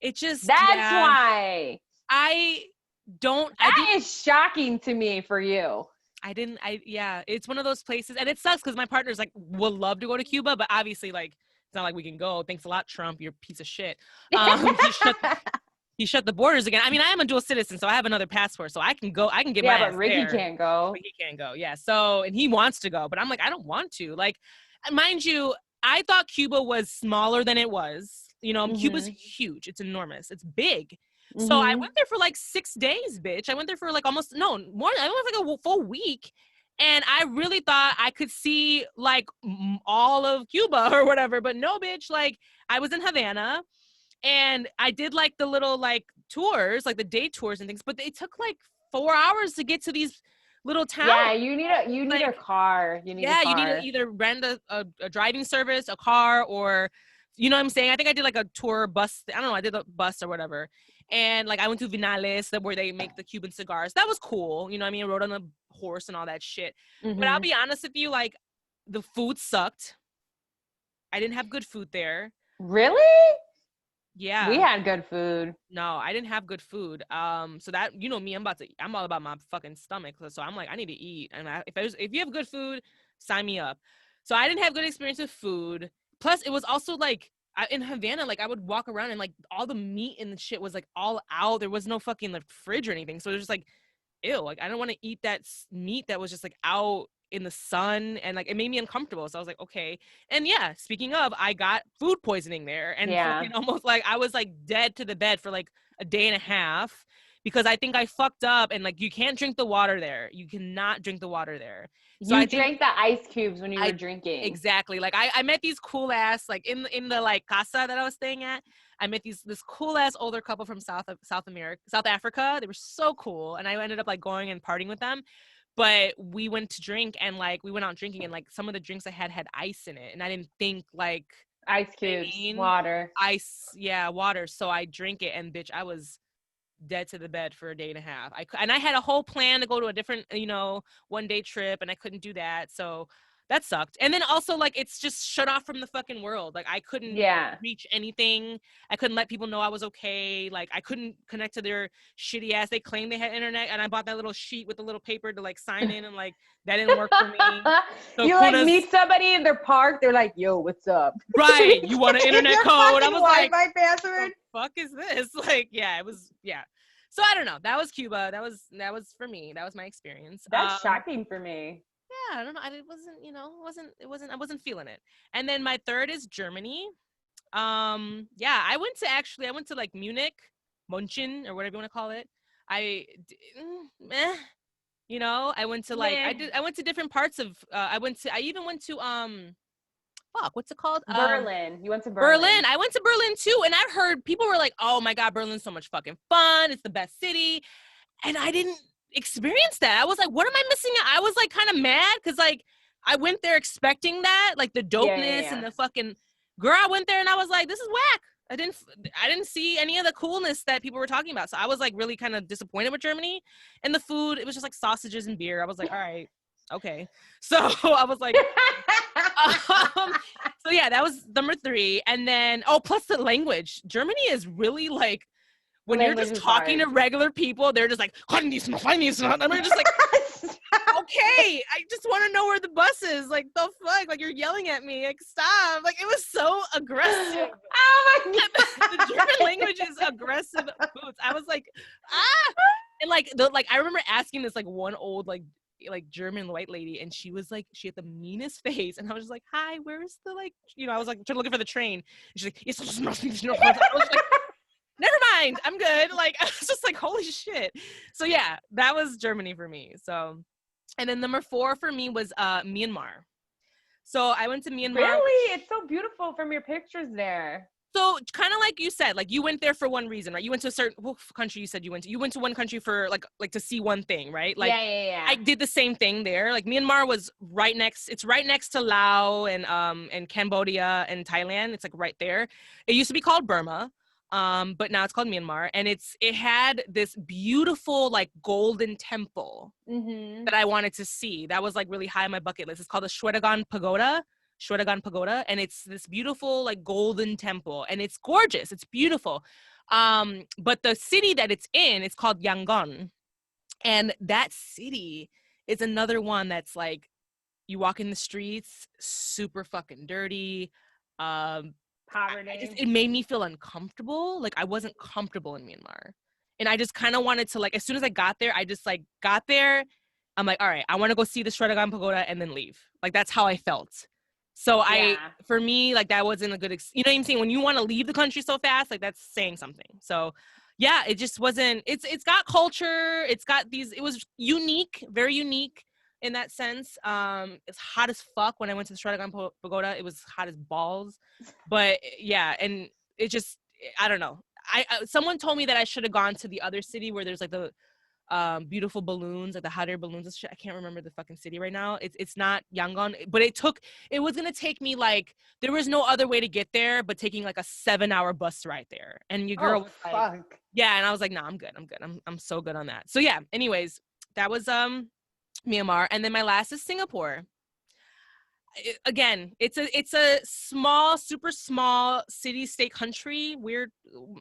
It just, that's why. That is shocking to me for you. It's one of those places, and it sucks because my partner's like, would love to go to Cuba, but obviously, like, it's not like we can go. Thanks a lot, Trump, you're a piece of shit. He shut the borders again. I mean, I am a dual citizen, so I have another passport, so I can go. I can get my ass but Ricky there. Can't go. Ricky can't go. Yeah. So, and he wants to go, but I'm like, I don't want to. Like, mind you, I thought Cuba was smaller than it was. You know, Cuba's huge. It's enormous. It's big. So I went there for like 6 days, bitch. I went there for like more. I went for like a full week. And I really thought I could see like all of Cuba or whatever. But no, bitch. Like I was in Havana and I did like the little like tours, like the day tours and things. But they took like 4 hours to get to these little towns. Yeah, you need a car. You need to either rent a driving service, a car, or, you know what I'm saying? I think I did like a tour bus. I don't know. I did a bus or whatever. And like I went to Vinales, where they make the Cuban cigars. That was cool. You know what I mean? I rode on a horse and all that shit. But I'll be honest with you, like the food sucked. I didn't have good food there. Really? Yeah. We had good food. No, I didn't have good food. So that, you know me, I'm all about my fucking stomach. So I'm like, I need to eat. And if you have good food, sign me up. So I didn't have good experience with food. Plus it was also like, in Havana, like I would walk around and like all the meat and the shit was like all out. There was no fucking like fridge or anything. So it was just like, ew, like I don't want to eat that meat that was just like out in the sun, and like it made me uncomfortable. So I was like, okay. And yeah, speaking of, I got food poisoning there, and fucking almost like I was like dead to the bed for like a day and a half because I think I fucked up, and like you can't drink the water there. You cannot drink the water there. So I drank the ice cubes when you were drinking. Exactly. Like I met these cool ass, like in the like casa that I was staying at, I met this cool ass older couple from South Africa. They were so cool. And I ended up like going and partying with them. But we went to drink and like we went out drinking and like some of the drinks I had ice in it. And I didn't think like ice cubes, water. Ice, yeah, water. So I drink it and bitch, I was dead to the bed for a day and a half. I had a whole plan to go to a different, you know, 1-day trip, and I couldn't do that. So that sucked. And then also like it's just shut off from the fucking world. Like I couldn't reach anything. I couldn't let people know I was okay. Like I couldn't connect to their shitty ass. They claimed they had internet, and I bought that little sheet with the little paper to like sign in, and like that didn't work for me. So you like meet somebody in their park, they're like, yo, what's up? Right. You want an internet code? I was like, Wi-Fi password? What the fuck is this? Like, yeah, it was, yeah. So I don't know. That was Cuba. That was for me. That was my experience. That's shocking for me. Yeah, I don't know. I wasn't feeling it. And then my third is Germany. Yeah, I went to like Munich, München, or whatever you want to call it. You know, I went to like, I went to different parts of, I even went to, what's it called? Berlin. You went to Berlin. I went to Berlin too. And I've heard people were like, oh my God, Berlin's so much fucking fun. It's the best city. And experience that. I was like, what am I missing out? I was like kind of mad because like I went there expecting that, like the dopeness and the fucking girl. I went there and I was like, this is whack. I didn't see any of the coolness that people were talking about. So I was like really kind of disappointed with Germany and the food. It was just like sausages and beer. I was like, all right, okay. So I was like, so yeah, that was number 3. And then, plus the language. Germany is really like, when you're just talking to regular people, they're just like, and we're just like, okay, I just want to know where the bus is. Like, the fuck? Like, you're yelling at me. Like, stop. Like, it was so aggressive. Oh my God. The German language is aggressive boots. I was like, ah. And like I remember asking this like one old like German white lady, and she was like, she had the meanest face, and I was just like, hi, where's the like, I was like looking for the train, and she's like, yes, I was like, never mind, I'm good. Like, I was just like, holy shit. So yeah, that was Germany for me. So, and then number 4 for me was Myanmar. So I went to Myanmar. Really? It's so beautiful from your pictures there. So kind of like you said, like you went there for one reason, right? You went to a certain country. You said you went to one country for like to see one thing, right? Like yeah. I did the same thing there. Like Myanmar was right next. It's right next to Laos and Cambodia and Thailand. It's like right there. It used to be called Burma, but now it's called Myanmar. And it had this beautiful like golden temple that I wanted to see. That was like really high on my bucket list. It's called the Shwedagon Pagoda, and it's this beautiful like golden temple, and it's gorgeous. It's beautiful. But the city that it's in, it's called Yangon, and that city is another one that's like, you walk in the streets, super fucking dirty. Poverty. It made me feel uncomfortable. Like I wasn't comfortable in Myanmar, and I just kind of wanted to like, as soon as I got there, I just like got there. I'm like, all right, I want to go see the Shwedagon Pagoda and then leave. Like that's how I felt. So for me, like that wasn't a good, you know what I'm saying? When you want to leave the country so fast, like that's saying something. So yeah, it just wasn't, it's got culture. It was unique, very unique in that sense. It's hot as fuck when I went to the Shwedagon Pagoda. It was hot as balls, but yeah. And it just, I don't know. Someone told me that I should have gone to the other city where there's like the beautiful balloons, like the hot air balloons and shit. I can't remember the fucking city right now. It's not Yangon, but it was gonna take me like, there was no other way to get there but taking like a 7-hour bus ride there. And your girl was like, yeah, and I was like, nah, I'm good. I'm so good on that. So yeah, anyways, that was Myanmar. And then my last is Singapore. Again, it's a small, super small city-state country.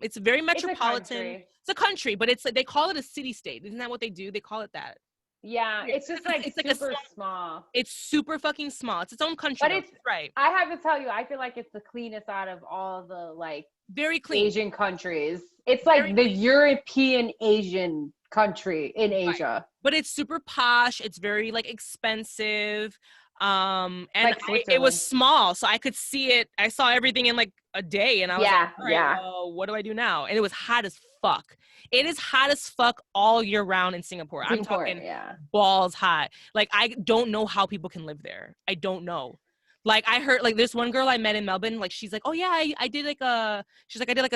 It's very metropolitan. It's a country, but it's like, they call it a city-state. Isn't that what they do? They call it that. Yeah, it's just like it's super like small. It's super fucking small. It's its own country. But it's right. I have to tell you, I feel like it's the cleanest out of all the like very clean Asian countries. It's like the European Asian country in Asia. Right. But it's super posh. It's very like expensive. And like it was small, so I could see it. I saw everything in like a day, and I was like, all right, well, what do I do now? And it was hot as fuck. It is hot as fuck all year round in Singapore. I'm talking balls hot. Like I don't know how people can live there. I don't know. Like I heard like this one girl I met in Melbourne, like she's like, oh yeah, I did like a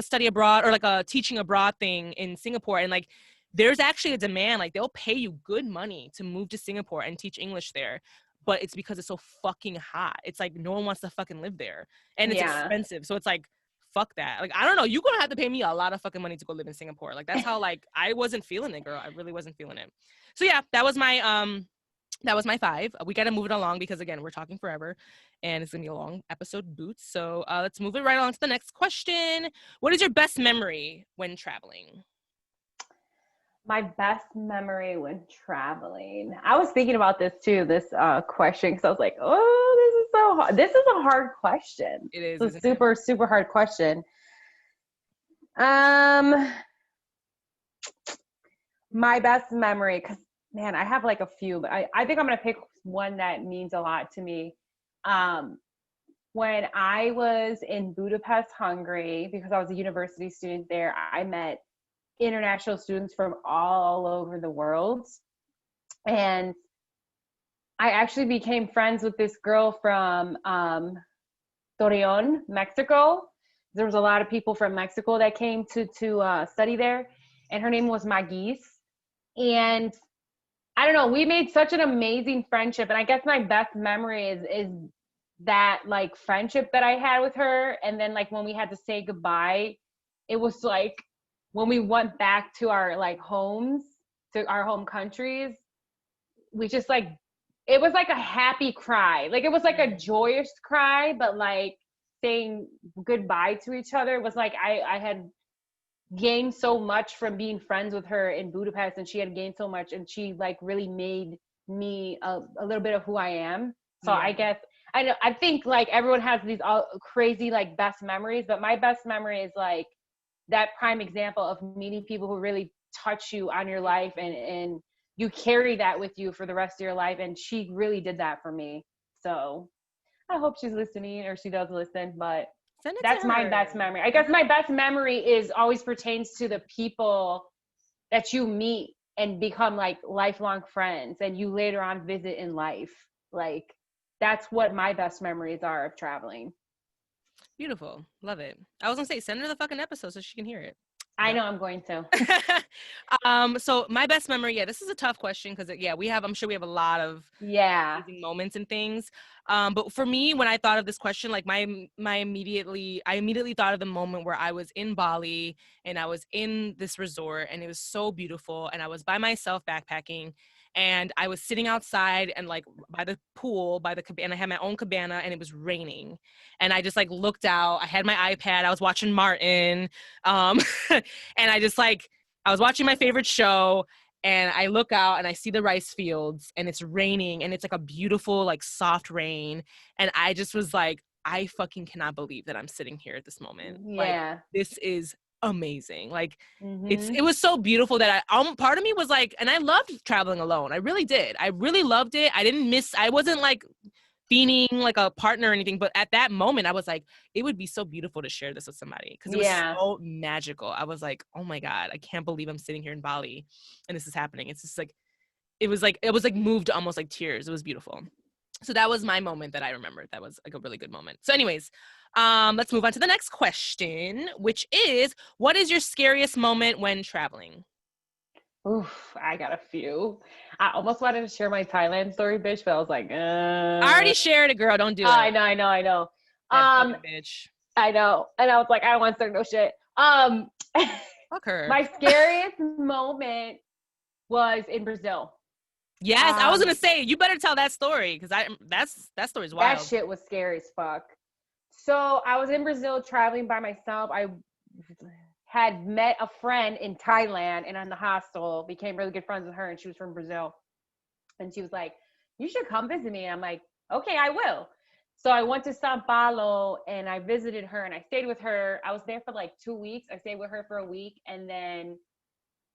study abroad or like a teaching abroad thing in Singapore, and like there's actually a demand, like they'll pay you good money to move to Singapore and teach English there. But it's because it's so fucking hot. It's like no one wants to fucking live there, and it's expensive. So it's like, fuck that. Like I don't know. You're gonna have to pay me a lot of fucking money to go live in Singapore. Like that's how like I wasn't feeling it, girl. I really wasn't feeling it. So yeah, that was my 5. We gotta move it along because again we're talking forever, and it's gonna be a long episode, Boots. So let's move it right on to the next question. What is your best memory when traveling? My best memory when traveling. I was thinking about this too, this question, because I was like, oh, this is so hard. This is a hard question. It is. It's a super, super hard question. My best memory, because man, I have like a few, but I think I'm going to pick one that means a lot to me. When I was in Budapest, Hungary, because I was a university student there, I met international students from all over the world. And I actually became friends with this girl from Torreon, Mexico. There was a lot of people from Mexico that came to study there. And her name was Magis. And I don't know. We made such an amazing friendship, and I guess my best memory is that like friendship that I had with her. And then like when we had to say goodbye, it was like when we went back to our like homes, to our home countries, we just like it was like a happy cry. Like it was like a joyous cry, but like saying goodbye to each other was like I had gained so much from being friends with her in Budapest, and she had gained so much, and she like really made me a little bit of who I am. So I guess I know, I think like everyone has these all crazy like best memories, but my best memory is like that prime example of meeting people who really touch you on your life, and you carry that with you for the rest of your life. And she really did that for me. So I hope she's listening, or she does listen, but Send it that's to my her. best memory. I guess my best memory is always pertains to the people that you meet and become like lifelong friends, and you later on visit in life. Like that's what my best memories are of traveling. Beautiful. Love it. I was gonna say, send her the fucking episode so she can hear it. I know I'm going to. So my best memory, this is a tough question because I'm sure we have a lot of amazing moments and things. But for me, when I thought of this question, like I immediately thought of the moment where I was in Bali and I was in this resort and it was so beautiful, and I was by myself backpacking, and I was sitting outside and like by the pool, and I had my own cabana, and it was raining, and I just like looked out. I had my iPad, I was watching Martin, and I was watching my favorite show, and I look out and I see the rice fields, and it's raining, and it's like a beautiful, like soft rain. And I just was like, I fucking cannot believe that I'm sitting here at this moment. Yeah. Like, this is amazing. Like, Mm-hmm. it was so beautiful that part of me was like, and I loved traveling alone. I really did. I really loved it. I wasn't like fiending like a partner or anything, but at that moment I was like, it would be so beautiful to share this with somebody, because it was so magical. I was like, oh my God, I can't believe I'm sitting here in Bali and this is happening. It's just like it was like moved to almost like tears. It was beautiful. So that was my moment that I remembered. That was like a really good moment. So anyways, let's move on to the next question, which is, what is your scariest moment when traveling? Oof, I got a few. I almost wanted to share my Thailand story, bitch, but I was like, I already shared it, girl. Don't do it. I know. That fucking bitch. I know. And I was like, I don't want to start no shit. Fuck her. My scariest moment was in Brazil. Yes, I was gonna say, you better tell that story, because that story's wild. That shit was scary as fuck. So I was in Brazil traveling by myself. I had met a friend in Thailand, and in the hostel became really good friends with her, and she was from Brazil. And she was like, you should come visit me. And I'm like, okay, I will. So I went to Sao Paulo and I visited her and I stayed with her. I was there for like 2 weeks. I stayed with her for a week, and then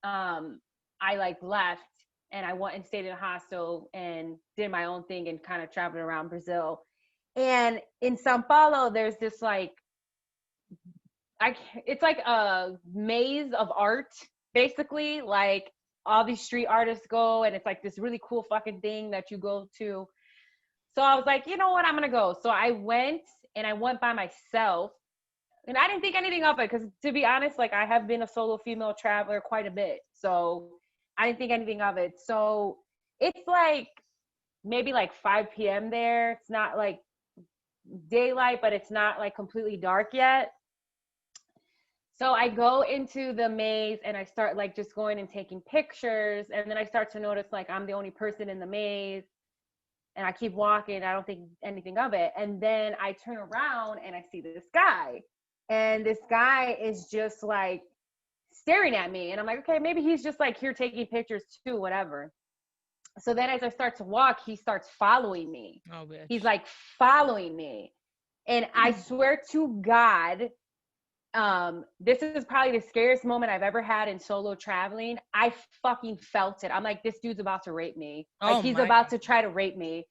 I like left and I went and stayed in a hostel and did my own thing and kind of traveled around Brazil. And in Sao Paulo, there's this like, it's like a maze of art, basically. Like all these street artists go, and it's like this really cool fucking thing that you go to. So I was like, you know what, I'm gonna go. So I went by myself, and I didn't think anything of it, because to be honest, like I have been a solo female traveler quite a bit, so I didn't think anything of it. So it's like maybe like 5 p.m. there. It's not like daylight, but it's not like completely dark yet. So I go into the maze and I start like just going and taking pictures, and then I start to notice like I'm the only person in the maze, and I keep walking. I don't think anything of it. And then I turn around and I see this guy, and this guy is just like staring at me. And I'm like, okay, maybe he's just like here taking pictures too, whatever. So then as I start to walk, he starts following me. Oh, bitch. He's like following me. And I swear to God, this is probably the scariest moment I've ever had in solo traveling. I fucking felt it. I'm like, this dude's about to rape me. Like he's about to try to rape me.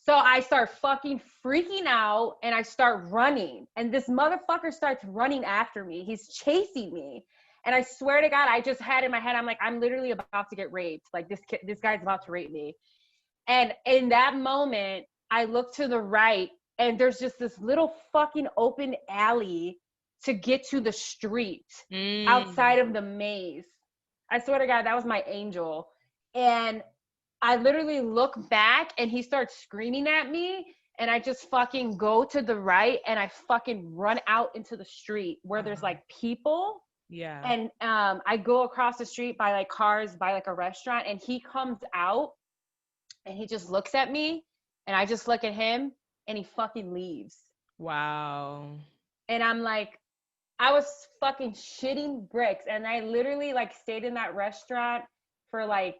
So I start fucking freaking out and I start running. And this motherfucker starts running after me. He's chasing me. And I swear to God, I just had in my head, I'm like, I'm literally about to get raped. Like this guy's about to rape me. And in that moment, I look to the right and there's just this little fucking open alley to get to the street outside of the maze. I swear to God, that was my angel. And I literally look back and he starts screaming at me, and I just fucking go to the right and I fucking run out into the street where there's like people. Yeah. And I go across the street by like cars, by like a restaurant, and he comes out and he just looks at me and I just look at him and he fucking leaves. Wow. And I'm like, I was fucking shitting bricks. And I literally like stayed in that restaurant for like,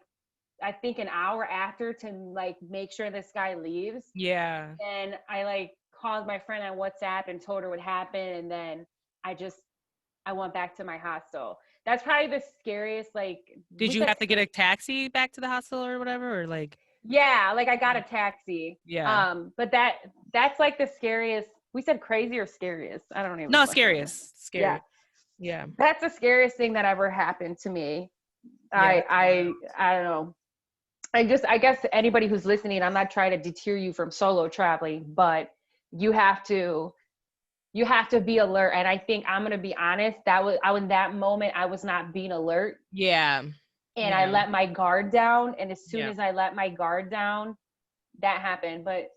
I think an hour after to like make sure this guy leaves. Yeah. And I like called my friend on WhatsApp and told her what happened. And then I went back to my hostel. That's probably the scariest, like. Did you have to get a taxi back to the hostel or whatever? Or like. Yeah, like I got a taxi. Yeah. But that's like the scariest. We said crazy or scariest? I don't even know. No, scariest. Scary. Yeah. That's the scariest thing that ever happened to me. Yeah, I don't know. I guess anybody who's listening, I'm not trying to deter you from solo traveling, but you have to be alert. And I think I'm gonna be honest, in that moment I was not being alert. Yeah. And I let my guard down. And as soon as I let my guard down, that happened. But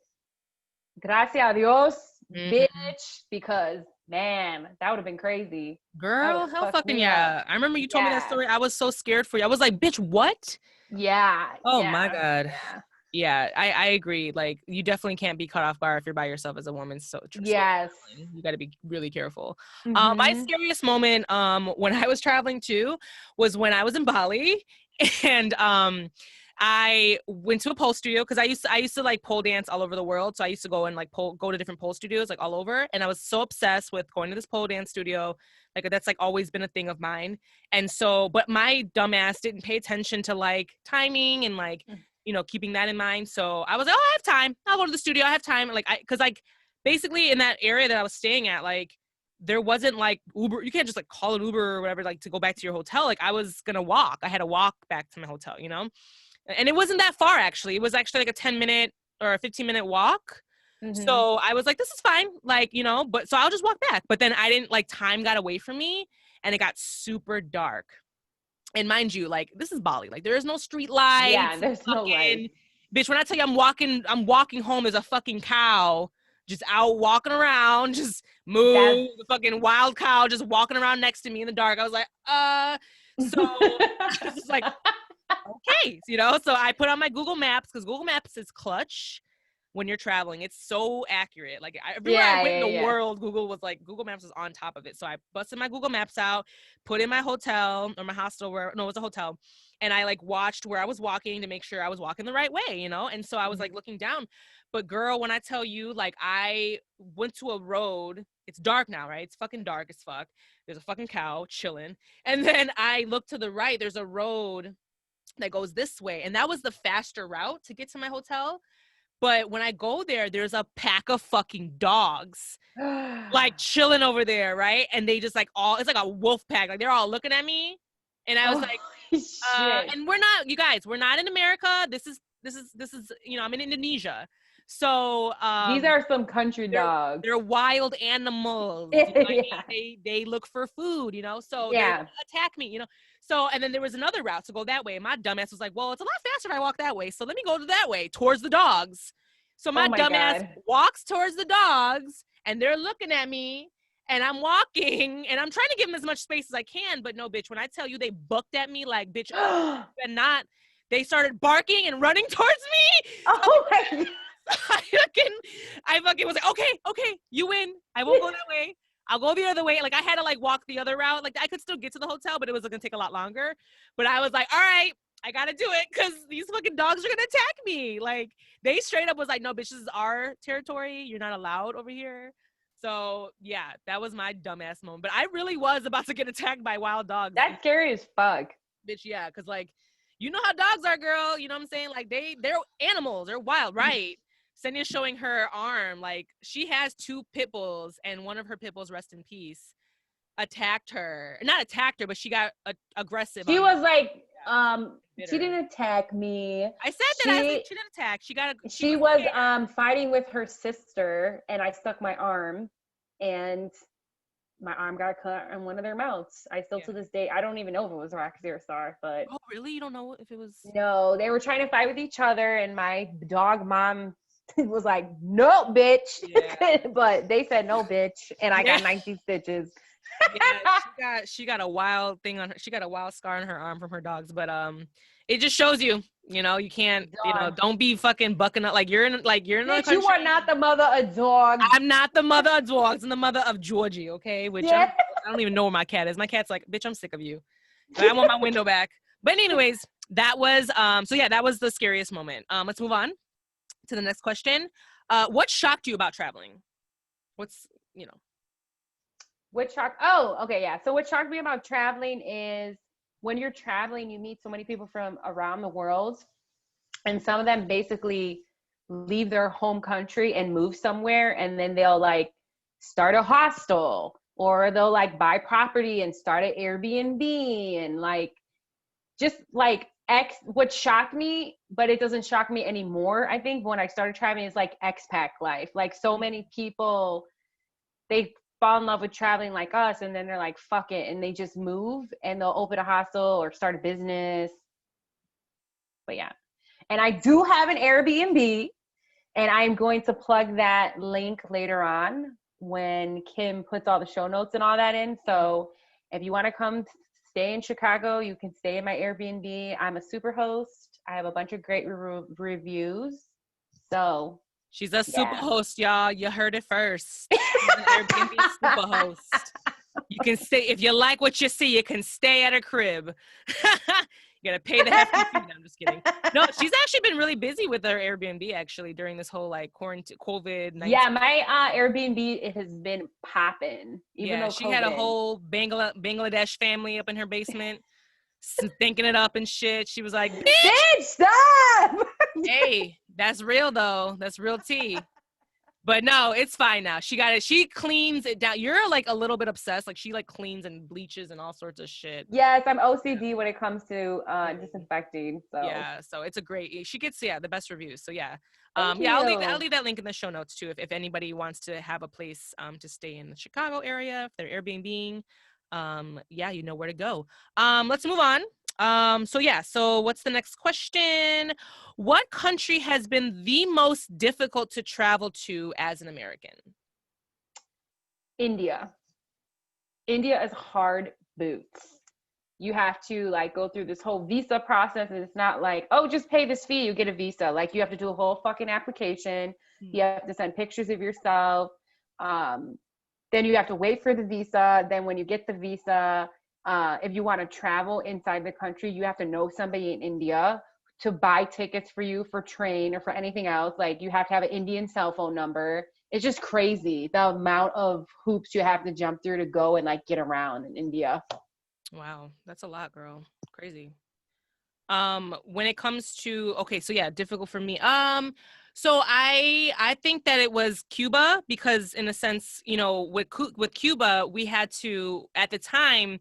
gracias a Dios, bitch, because man, that would have been crazy. Girl, hell fucking yeah. I remember you told me that story. I was so scared for you. I was like, bitch, what? Yeah. Oh my God. Yeah, I agree. Like, you definitely can't be caught off guard if you're by yourself as a woman. So yes, you got to be really careful. My scariest moment when I was traveling too was when I was in Bali, and I went to a pole studio because I used to like pole dance all over the world. So I used to go and like go to different pole studios like all over, and I was so obsessed with going to this pole dance studio. Like, that's like always been a thing of mine. And so, but my dumbass didn't pay attention to like timing and like, you know, keeping that in mind. So I was like, oh, I have time. I'll go to the studio. I have time. Like, cause like basically in that area that I was staying at, like there wasn't like Uber. You can't just like call an Uber or whatever, like to go back to your hotel. Like I was going to walk. I had to walk back to my hotel, you know? And it wasn't that far actually. It was actually like a 10-minute or a 15-minute walk. So I was like, this is fine. Like, you know, but so I'll just walk back. But then I didn't like, time got away from me and it got super dark. And mind you, like, this is Bali. Like, there is no street lights. Yeah, there's no light. Bitch, when I tell you I'm walking home, there's a fucking cow just out walking around, just the fucking wild cow just walking around next to me in the dark. I was like, so I was just like, okay, you know? So I put on my Google Maps because Google Maps is clutch when you're traveling. It's so accurate. Like everywhere I went in the world, Google Maps was on top of it. So I busted my Google Maps out, put in my hotel or my hostel it was a hotel. And I like watched where I was walking to make sure I was walking the right way, you know? And so I was like looking down, but girl, when I tell you, like I went to a road, it's dark now, right? It's fucking dark as fuck. There's a fucking cow chilling. And then I look to the right, there's a road that goes this way. And that was the faster route to get to my hotel. But when I go there, there's a pack of fucking dogs like chilling over there, right? And they just like it's like a wolf pack. Like they're all looking at me. And I was like, and we're not in America. This is, you know, I'm in Indonesia. So these are some country dogs. They're wild animals. You know they look for food, you know, so they're gonna attack me, you know. So, and then there was another route to go that way. My dumbass was like, well, it's a lot faster if I walk that way. So let me go to that way towards the dogs. So my dumbass walks towards the dogs and they're looking at me and I'm walking and I'm trying to give them as much space as I can. But no, bitch, when I tell you they bucked at me like, bitch, and not, they started barking and running towards me. Oh my God. I fucking was like, okay, you win. I won't go that way. I'll go the other way. Like I had to like walk the other route. Like I could still get to the hotel, but it was gonna take a lot longer. But I was like, all right, I gotta do it because these fucking dogs are gonna attack me. Like they straight up was like, no, bitch, this is our territory. You're not allowed over here. So yeah, that was my dumbass moment. But I really was about to get attacked by wild dogs. That's scary as fuck. Bitch, yeah, because like, you know how dogs are, girl. You know what I'm saying? Like they're animals. They're wild, right? Senia's showing her arm. Like she has 2 pit bulls and one of her pit bulls, rest in peace, attacked her. Not attacked her, but she got aggressive. She was like, she didn't attack me. I said that. I was like, she didn't attack. She was fighting with her sister and I stuck my arm and my arm got cut on one of their mounts. I still to this day, I don't even know if it was Rock Zero Star, but Oh, really? You don't know if it was? no, they were trying to fight with each other, and my dog mom was like, "No, bitch," but they said no, bitch, and I got 19 stitches. Yeah, she got a wild thing on her. She got a wild scar on her arm from her dogs, but it just shows you, you can't, don't be fucking bucking up like you're in another country. You are not the mother of dogs. I'm not the mother of dogs. I'm the mother of Georgie, okay? Which I don't even know where my cat is. My cat's like, bitch, I'm sick of you. So I want my window back. But anyways, that was that was the scariest moment. Let's move on to the next question. What shocked you about traveling? What shocked? Oh, okay, yeah. So what shocked me about traveling is when you're traveling, you meet so many people from around the world, and some of them basically leave their home country and move somewhere, and then they'll like start a hostel, or they'll like buy property and start an Airbnb, and like just like what shocked me, but it doesn't shock me anymore. I think when I started traveling is like expat life. Like so many people, they fall in love with traveling like us, and then they're like, fuck it, and they just move and they'll open a hostel or start a business. But yeah. And I do have an Airbnb, and I'm going to plug that link later on when Kim puts all the show notes and all that in. So if you want to come stay in Chicago, you can stay in my Airbnb. I'm a super host. I have a bunch of great reviews. So she's a super host, y'all. You heard it first. She's an Airbnb super host. You can stay if you like what you see. You can stay at her crib. You gotta pay the hefty fee. No, I'm just kidding. No, she's actually been really busy with her Airbnb actually during this whole like quarantine, COVID-19. Yeah, my Airbnb, it has been popping. Even though she COVID. had a whole Bangladesh family up in her basement, thinking it up and shit. She was like, "Bitch, stop!" Hey, that's real though. That's real tea. But no, it's fine now. She got it. She cleans it down. You're like a little bit obsessed. Like she like cleans and bleaches and all sorts of shit. Yes, I'm OCD when it comes to disinfecting. So yeah, so it's a great. She gets the best reviews. So yeah, I'll leave that link in the show notes too. If anybody wants to have a place to stay in the Chicago area, if they're Airbnb, you know where to go. Let's move on. So what's the next question? What country has been the most difficult to travel to as an American? India. India is hard boots. You have to like go through this whole visa process, and it's not like, oh, just pay this fee, you get a visa. Like you have to do a whole fucking application. You have to send pictures of yourself. Then you have to wait for the visa. Then when you get the visa, if you want to travel inside the country, you have to know somebody in India to buy tickets for you for train or for anything else. Like you have to have an Indian cell phone number. It's just crazy the amount of hoops you have to jump through to go and like get around in India. Wow, that's a lot, girl. Crazy. When it comes to difficult for me. So I think that it was Cuba, because in a sense, with Cuba, we had to, at the time,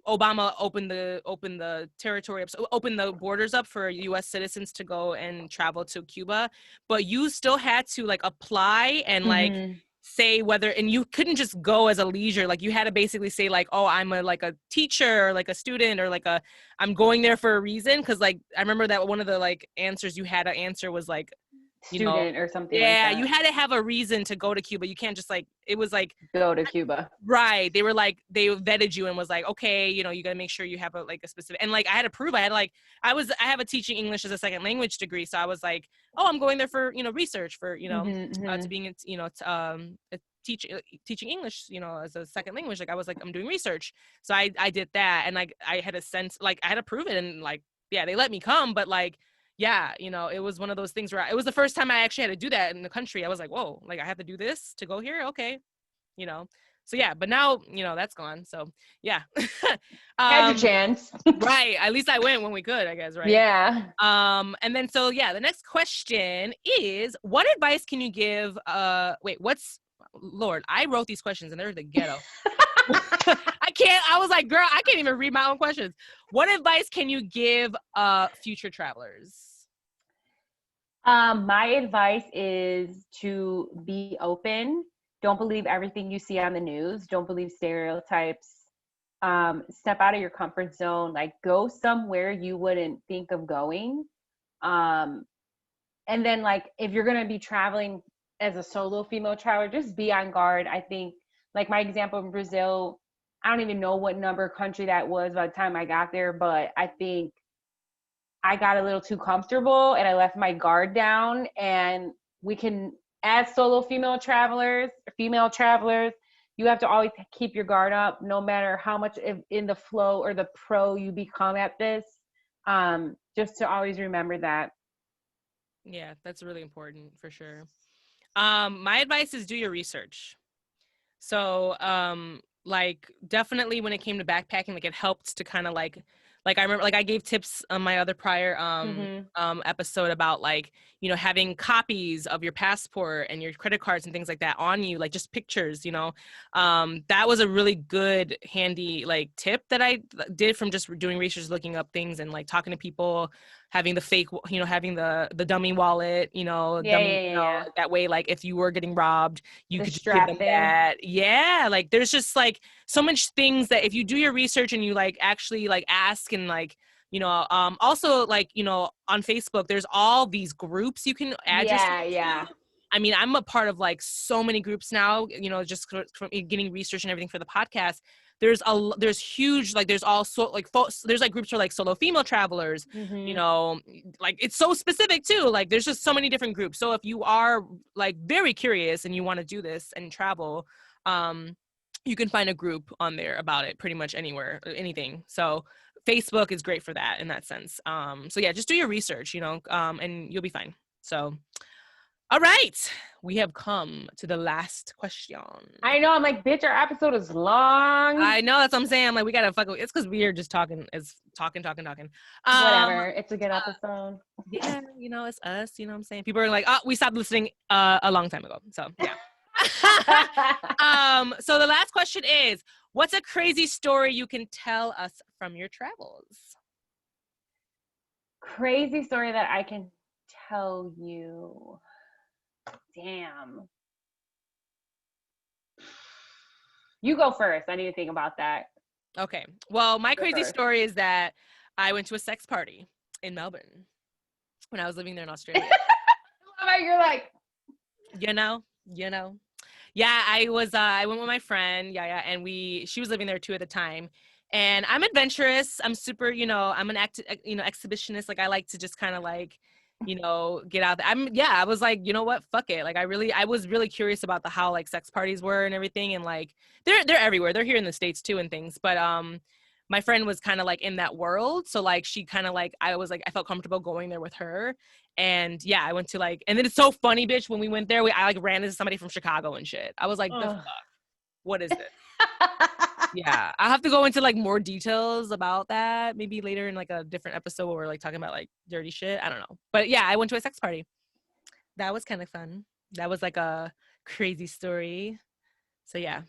Obama opened the territory up, so opened the borders up for U.S. citizens to go and travel to Cuba, but you still had to like apply and like say whether, and you couldn't just go as a leisure. Like you had to basically say like, oh, I'm a teacher or like a student or like I'm going there for a reason. Because like I remember that one of the like answers you had to answer was like student or something like yeah, that. you had to have a reason to go to Cuba. You can't just like, it was like go to Cuba. Right. They were like, they vetted you and was like, okay, you got to make sure you have a specific, and like I had to prove, I have a teaching English as a second language degree. So I was like, oh, I'm going there for, research for, to being, teaching English, as a second language. Like I was like, I'm doing research. So I did that. And like, I had a sense, like I had to prove it. And like, yeah, they let me come, but like, yeah, it was one of those things where it was the first time I actually had to do that in the country. I was like, whoa, like I have to do this to go here. Okay. So yeah, but now, that's gone. So yeah. Had your chance. Right. At least I went when we could, I guess. Right. Yeah. And then, so yeah, the next question is, what advice can you give? Lord, I wrote these questions and they're the ghetto. I was like, girl, I can't even read my own questions. What advice can you give future travelers? My advice is to be open Don't believe everything you see on the news. Don't believe stereotypes. Step out of your comfort zone. Like, go somewhere you wouldn't think of going. Um, and then, like, if you're going to be traveling as a solo female traveler, just be on guard. I think, like, my example in Brazil, I don't even know what number country that was by the time I got there, but I think I got a little too comfortable and I left my guard down. And we can, as solo female travelers, you have to always keep your guard up, no matter how much in the flow or the pro you become at this. Just to always remember that. Yeah, that's really important for sure. My advice is do your research. So, like, definitely when it came to backpacking, like, it helped to kind of like I remember, like, I gave tips on my other prior episode about, like, you know, having copies of your passport and your credit cards and things like that on you, like just pictures, you know. That was a really good handy like tip that I did from just doing research, looking up things and like talking to people, having the fake, you know, having the dummy wallet, you know, Yeah. that way, like if you were getting robbed, you The could just give strap them thing. that. Yeah, like there's just like so much things that if you do your research and you like actually like ask and like, you know, also like, you know, on Facebook there's all these groups you can add yourself Yeah. to. I mean, I'm a part of like so many groups now, you know, just from getting research and everything for the podcast. There's huge, like there's also like there's like groups for like solo female travelers, you know, like it's so specific too. Like there's just so many different groups. So if you are like very curious and you want to do this and travel, you can find a group on there about it pretty much anywhere, anything. So Facebook is great for that in that sense. So yeah, just do your research, you know, and you'll be fine. So, all right, we have come to the last question. I know. I'm like, bitch, our episode is long. I know, that's what I'm saying. I'm like, we gotta fuck. It's because we are just talking. It's talking. Whatever. It's a good episode. Yeah, you know, it's us. You know what I'm saying? People are like, oh, we stopped listening a long time ago. So yeah. So the last question is, what's a crazy story you can tell us from your travels? Crazy story that I can tell you. Damn. You go first. I need to think about that. Okay. Well, my Go crazy first. story is that I went to a sex party in Melbourne when I was living there in Australia. You're like, you know. Yeah, I went with my friend, and she was living there too at the time. And I'm adventurous. I'm super, you know, I'm an exhibitionist. Like I like to just kind of like, you know, get out there. I was like, you know what? Fuck it. Like I was really curious about how like sex parties were and everything. And like, they're everywhere. They're here in the States too and things. But, my friend was kind of like in that world. So like, she kind of like, I felt comfortable going there with her. And yeah, I went to like, and then it's so funny, bitch, when we went there, I like ran into somebody from Chicago and shit. I was like, the fuck? What is this? Yeah, I'll have to go into like more details about that maybe later in like a different episode where we're like talking about like dirty shit. I don't know. But yeah, I went to a sex party. That was kind of fun. That was like a crazy story. So yeah.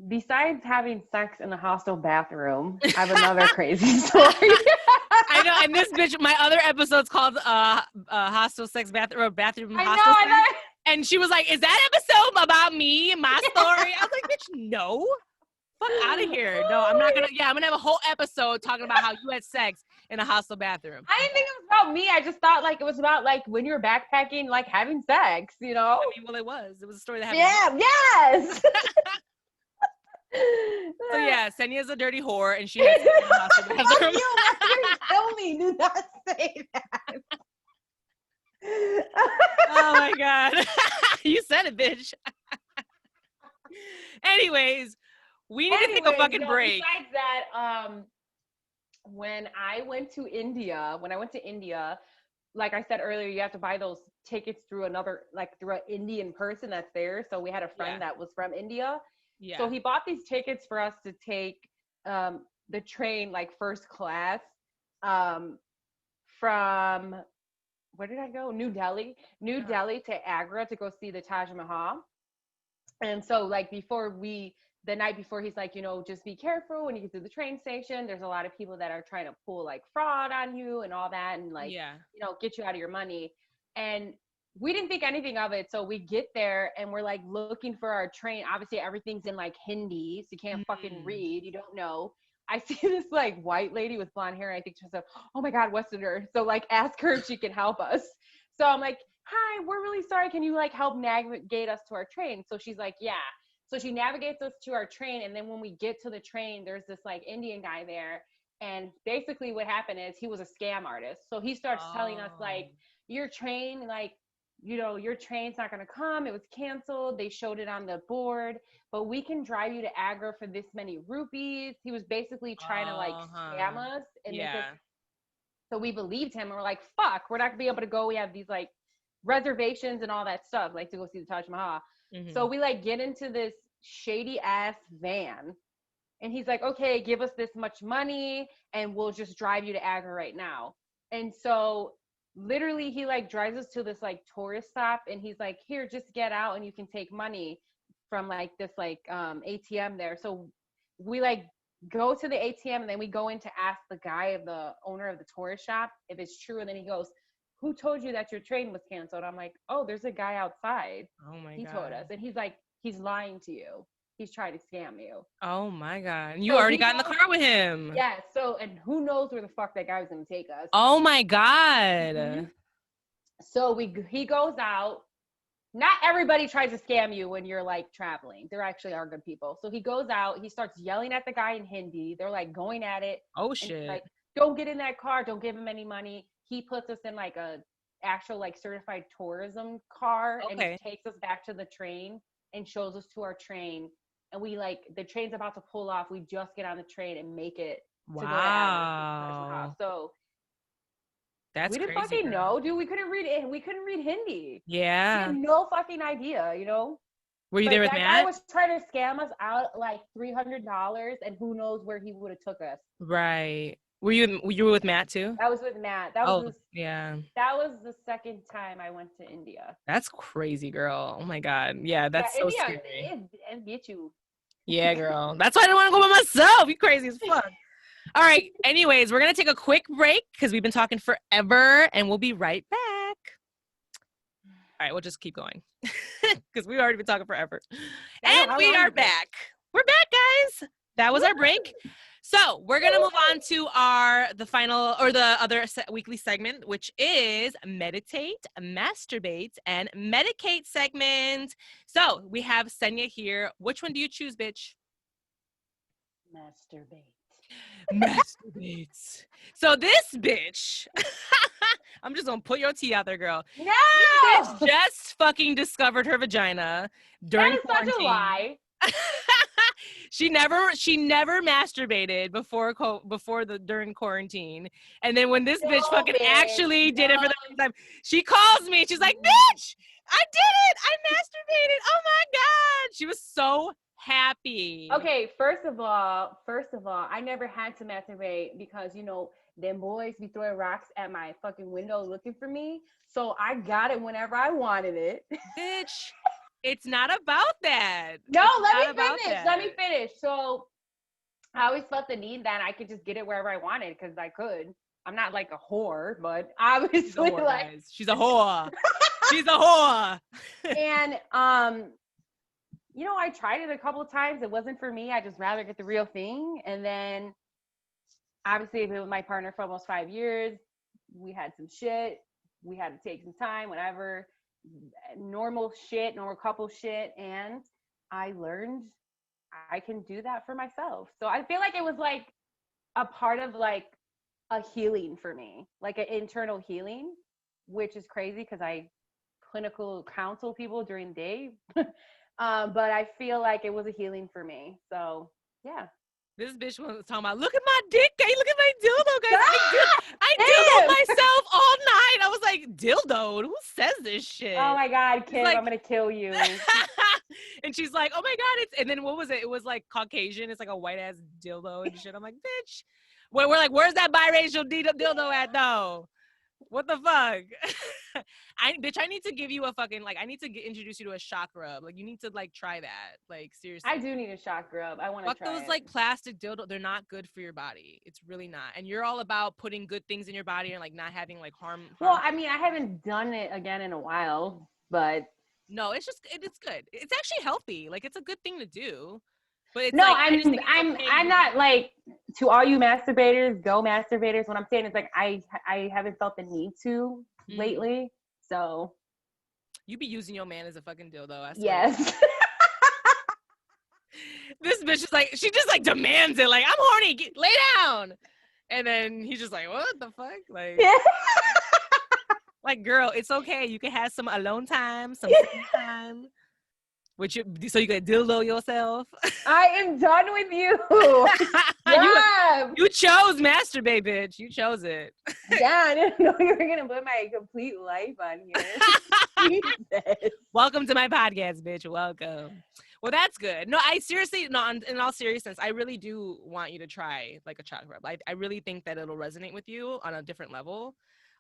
Besides having sex in the hostel bathroom, I have another crazy story. I know, and this bitch, my other episode's called hostel sex bathroom hostel sex. I know. And she was like, is that episode about me and my story? I was like, bitch, no. Fuck out of here. No, I'm not gonna. Yeah, I'm gonna have a whole episode talking about how you had sex in a hostel bathroom. I didn't think it was about me. I just thought like it was about like when you're backpacking, like having sex, you know? I mean, well, it was a story that happened. Yeah, yes. So yeah, Senia's a dirty whore, and she has sex in a hostel bathroom. You tell me, do not say that. Oh my god, you said it, bitch. Anyways, we need to take a fucking break. Besides that, when I went to India, like I said earlier, you have to buy those tickets through an Indian person that's there. So we had a friend that was from India. Yeah. So he bought these tickets for us to take the train like first class from, where did I go? New Delhi to Agra to go see the Taj Mahal. And so like the night before, he's like, you know, just be careful when you get to the train station. There's a lot of people that are trying to pull like fraud on you and all that, and like, you know, get you out of your money. And we didn't think anything of it. So we get there and we're like looking for our train. Obviously everything's in like Hindi, so you can't fucking read. You don't know. I see this like white lady with blonde hair. And I think to myself, oh my God, Westerner. So like ask her if she can help us. So I'm like, hi, we're really sorry. Can you like help navigate us to our train? So she's like, yeah. So she navigates us to our train. And then when we get to the train, there's this like Indian guy there. And basically what happened is he was a scam artist. So he starts telling us like, your train, like, you know, your train's not going to come. It was canceled. They showed it on the board, but we can drive you to Agra for this many rupees. He was basically trying to like scam us and make us. So we believed him and we're like, fuck, we're not gonna be able to go. We have these like reservations and all that stuff, like to go see the Taj Mahal. So we like get into this shady ass van and he's like, okay, give us this much money and we'll just drive you to Agra right now. And so literally he like drives us to this like tourist stop and he's like, here, just get out and you can take money from like this like ATM there. So we like go to the ATM and then we go in to ask the guy, the owner of the tourist shop, if it's true. And then he goes, who told you that your train was canceled? I'm like, oh, there's a guy outside. Oh my God. He told us. And he's like, he's lying to you. He's trying to scam you. Oh my God. You already got in the car with him. Yeah. So, and who knows where the fuck that guy was going to take us. Oh my God. So he goes out. Not everybody tries to scam you when you're like traveling. There actually are good people. So he goes out, he starts yelling at the guy in Hindi. They're like going at it. Oh shit. Like, don't get in that car. Don't give him any money. He puts us in like a actual like certified tourism car and he takes us back to the train and shows us to our train. And we like, the train's about to pull off. We just get on the train and make it to go to Agra. So that's we didn't crazy, fucking know, dude. We couldn't read it. We couldn't read Hindi. Yeah. We had no fucking idea, you know? Were you there with Matt? That guy was trying to scam us out like $300 and who knows where he would have took us. Right. You were with Matt too? That was with Matt. That was That was the second time I went to India. That's crazy, girl. Oh my God. Yeah, that's so scary. It get you. Yeah, girl. That's why I didn't want to go by myself. You crazy as fuck. All right. Anyways, we're going to take a quick break because we've been talking forever and we'll be right back. All right. We'll just keep going because we've already been talking forever. And we are back. We're back, guys. That was our break. So we're going to move on to the final or the other weekly segment, which is meditate, masturbate, and medicate segment. So we have Senya here. Which one do you choose, bitch? Masturbates. So this bitch, I'm just gonna put your tea out there, girl. No! This bitch just fucking discovered her vagina during quarantine. Such a lie. She never masturbated during quarantine, and then when this bitch fucking actually did it for the first time, she calls me. She's like, "Bitch, I did it! I masturbated! Oh my God!" She was so happy. Okay, first of all, I never had to masturbate because, you know, them boys be throwing rocks at my fucking window looking for me. So I got it whenever I wanted it. Bitch, it's not about that. No, let me finish. So I always felt the need that I could just get it wherever I wanted because I could. I'm not like a whore, but obviously she's a whore. She's a whore. And you know, I tried it a couple of times. It wasn't for me. I just rather get the real thing. And then obviously I've been with my partner for almost 5 years. We had some shit. We had to take some time, whatever, normal couple shit. And I learned I can do that for myself. So I feel like it was like a part of like a healing for me, like an internal healing, which is crazy because I clinical counsel people during the day. But I feel like it was a healing for me. So, yeah. This bitch was talking about, look at my dick, guys. Look at my dildo, guys. I dildoed myself all night. I was like, dildo? Who says this shit? Oh, my God, Kim, like, I'm going to kill you. And she's like, oh, my God. And then what was it? It was like Caucasian. It's like a white-ass dildo and shit. I'm like, bitch. We're like, where's that biracial dildo at, though? What the fuck? I need to give you a fucking, like, I need to introduce you to a shock rub. Like, you need to, like, try that. Like, seriously. I do need a shock rub. I want to Fuck try those, it. like, plastic dildo. They're not good for your body. It's really not. And you're all about putting good things in your body and, like, not having, like, harm. Well, I mean, I haven't done it again in a while, but No, it's just, it's good. It's actually healthy. Like, it's a good thing to do. But it's no, like, I just think it's okay. I'm not like, to all you masturbators, go masturbators. What I'm saying is, like, I haven't felt the need to lately. So you be using your man as a fucking dildo. I swear. yes. This bitch is like, she just like demands it. Like, I'm horny. Lay down. And then he's just like, what the fuck? Like, like, girl, it's okay. You can have some alone time, some time. So you can dildo yourself. I am done with you. You chose masturbate, bitch. You chose it. Yeah, I didn't know you were gonna put my complete life on here. Jesus. Welcome to my podcast, bitch. Welcome. Well, that's good. No, I seriously, no, in all seriousness, I really do want you to try like a shock rub. I really think that it'll resonate with you on a different level.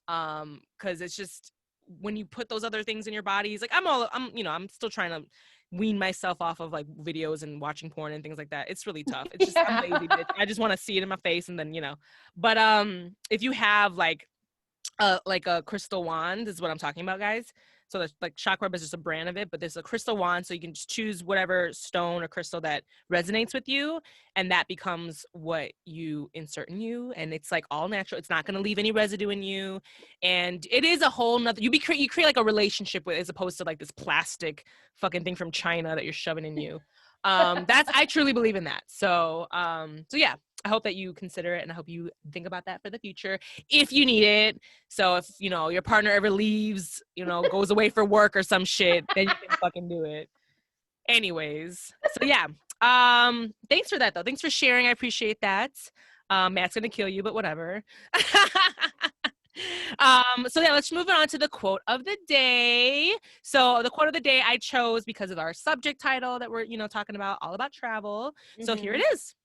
Because it's just, when you put those other things in your bodies, like I'm still trying to wean myself off of like videos and watching porn and things like that. It's really tough. It's just, I'm lazy, bitch. I just want to see it in my face and then, but if you have like a crystal wand, is what I'm talking about, guys. So there's like shock rub is just a brand of it, but there's a crystal wand, so you can just choose whatever stone or crystal that resonates with you, and that becomes what you insert in you, and it's like all natural. It's not going to leave any residue in you, and it is a whole nother. You create like a relationship with, as opposed to like this plastic fucking thing from China that you're shoving in you. I truly believe in that. So yeah. I hope that you consider it, and I hope you think about that for the future if you need it. So if, your partner ever leaves, goes away for work or some shit, then you can fucking do it. Anyways, so yeah. Thanks for that, though. Thanks for sharing. I appreciate that. Matt's gonna kill you, but whatever. So yeah, let's move on to the quote of the day. So the quote of the day I chose because of our subject title that we're, talking about, all about travel. So here it is.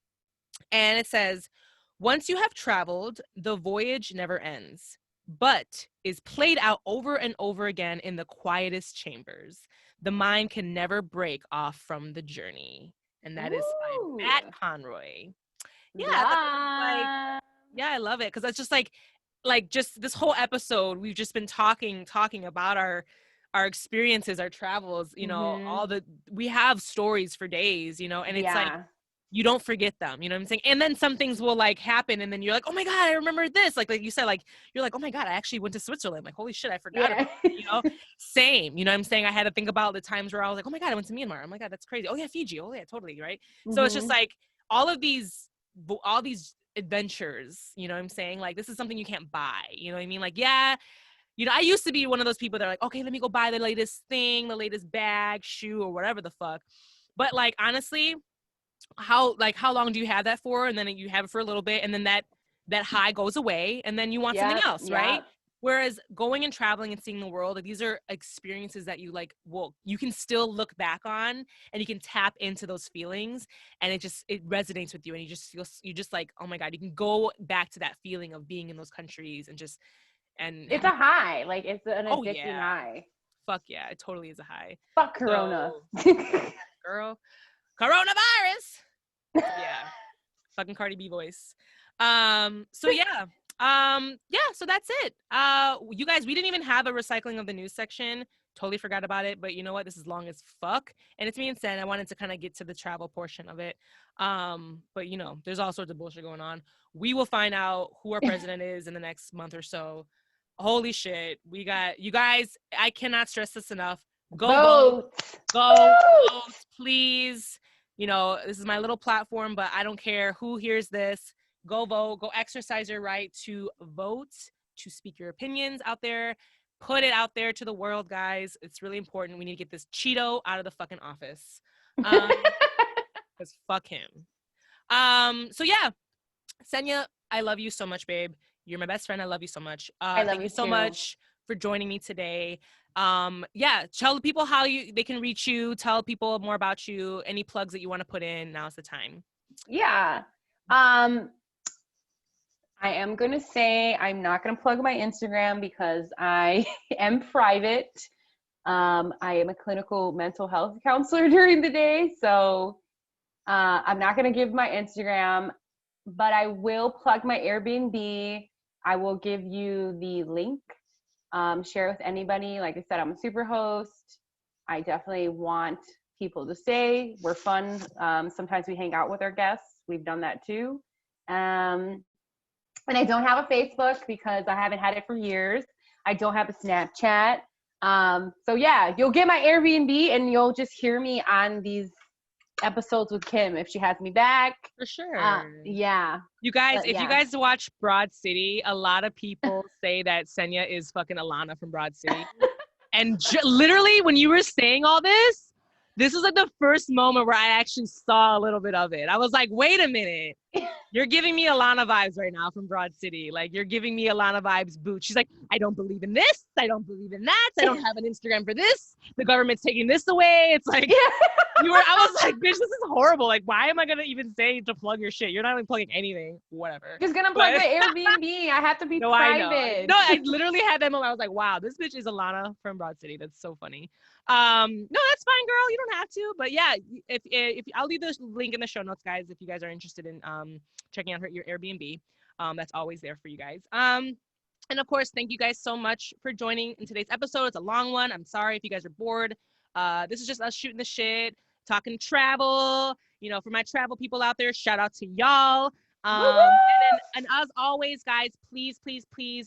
And it says, once you have traveled, the voyage never ends, but is played out over and over again in the quietest chambers. The mind can never break off from the journey. And that is by Matt Conroy. Yeah. I love it. Cause it's just like just this whole episode, we've just been talking about our experiences, our travels, we have stories for days, and it's like, you don't forget them, you know what I'm saying? And then some things will like happen, and then you're like, oh my God, I remember this. Like you said, like, you're like, oh my God, I actually went to Switzerland. Like, holy shit, I forgot about it, Same, you know what I'm saying? I had to think about the times where I was like, oh my God, I went to Myanmar. Oh my God, that's crazy. Oh yeah, Fiji. Oh yeah, totally, right? So it's just like all these adventures, you know what I'm saying? Like, this is something you can't buy, you know what I mean? Like, yeah, I used to be one of those people that are like, okay, let me go buy the latest thing, the latest bag, shoe, or whatever the fuck. But like, honestly, how long do you have that for? And then you have it for a little bit, and then that high goes away, and then you want something else, right? Whereas going and traveling and seeing the world, like, these are experiences that you you can still look back on, and you can tap into those feelings, and it resonates with you, and you just like, oh my God, you can go back to that feeling of being in those countries and it's a high, like, it's an addicting high. Fuck yeah, it totally is a high. Fuck Corona. Girl. Coronavirus. Yeah. Fucking Cardi B voice. So yeah. So that's it. You guys, we didn't even have a recycling of the news section. Totally forgot about it, but you know what? This is long as fuck. And it's being said, I wanted to kind of get to the travel portion of it. But there's all sorts of bullshit going on. We will find out who our president is in the next month or so. Holy shit. We got, you guys, I cannot stress this enough. Go vote. Go vote, please. This is my little platform, but I don't care who hears this. Go vote. Go exercise your right to vote, to speak your opinions out there. Put it out there to the world, guys. It's really important. We need to get this Cheeto out of the fucking office. Because fuck him. So yeah, Yesenia, I love you so much, babe. You're my best friend. I love you so much. I love thank you so much for joining me today. Tell the people how they can reach you. Tell people more about you. Any plugs that you want to put in, now's the time. Yeah. I am going to say I'm not going to plug my Instagram because I am private. I am a clinical mental health counselor during the day. So I'm not going to give my Instagram, but I will plug my Airbnb. I will give you the link, share with anybody. Like I said, I'm a super host. I definitely want people to stay. We're fun. Sometimes we hang out with our guests. We've done that too. And I don't have a Facebook because I haven't had it for years. I don't have a Snapchat. So yeah, you'll get my Airbnb and you'll just hear me on these episodes with Kim if she has me back. For sure. Yeah. You guys, But if you yeah. guys watch Broad City, a lot of people say that Senya is fucking Alana from Broad City. And literally, when you were saying all this is like the first moment where I actually saw a little bit of it. I was like, wait a minute. You're giving me Alana vibes right now from Broad City. Like, you're giving me Alana vibes boot. She's like, I don't believe in this. I don't believe in that. I don't have an Instagram for this. The government's taking this away. It's like, I was like, bitch, this is horrible. Like, why am I going to even say to plug your shit? You're not even plugging anything. Whatever. Just gonna plug my Airbnb. I have to be No, private. I know. No, I literally had that moment. I was like, wow, this bitch is Alana from Broad City. That's so funny. No, that's fine, girl. You don't have to. But yeah, if I'll leave the link in the show notes, guys, if you guys are interested in checking out your Airbnb. That's always there for you guys. And of course, thank you guys so much for joining in today's episode. It's a long one. I'm sorry if you guys are bored. This is just us shooting the shit, talking travel. You know, for my travel people out there, shout out to y'all. And as always, guys, please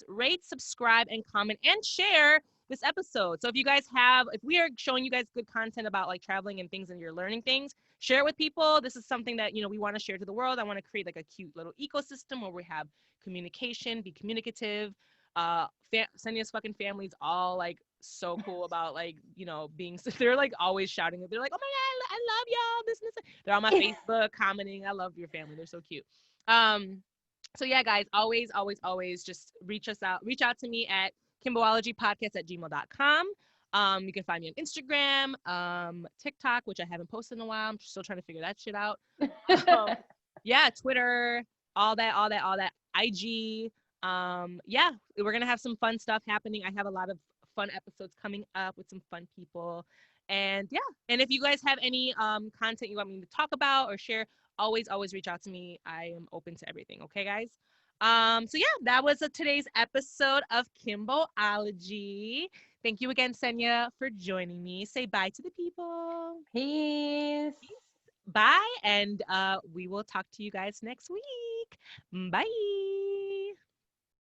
rate, subscribe, and comment and share this episode. So if we are showing you guys good content about like traveling and things and you're learning things, share it with people. This is something that, we want to share to the world. I want to create like a cute little ecosystem where we have communication, be communicative. Senya's fucking family's all like so cool about like, being, they're like always shouting. They're like, oh my God, I love y'all. This and this. They're on my Facebook commenting. I love your family. They're so cute. So yeah, guys, always just reach out to me at kimbologypodcast@gmail.com. You can find me on Instagram, TikTok, which I haven't posted in a while. I'm still trying to figure that shit out. Yeah, Twitter, all that, IG. Yeah, we're gonna have some fun stuff happening. I have a lot of fun episodes coming up with some fun people. And yeah, and if you guys have any content you want me to talk about or share, always reach out to me. I am open to everything. Okay, guys. So yeah, that was today's episode of Kimbology. Thank you again, Senya, for joining me. Say bye to the people. Peace. Bye, and we will talk to you guys next week. Bye.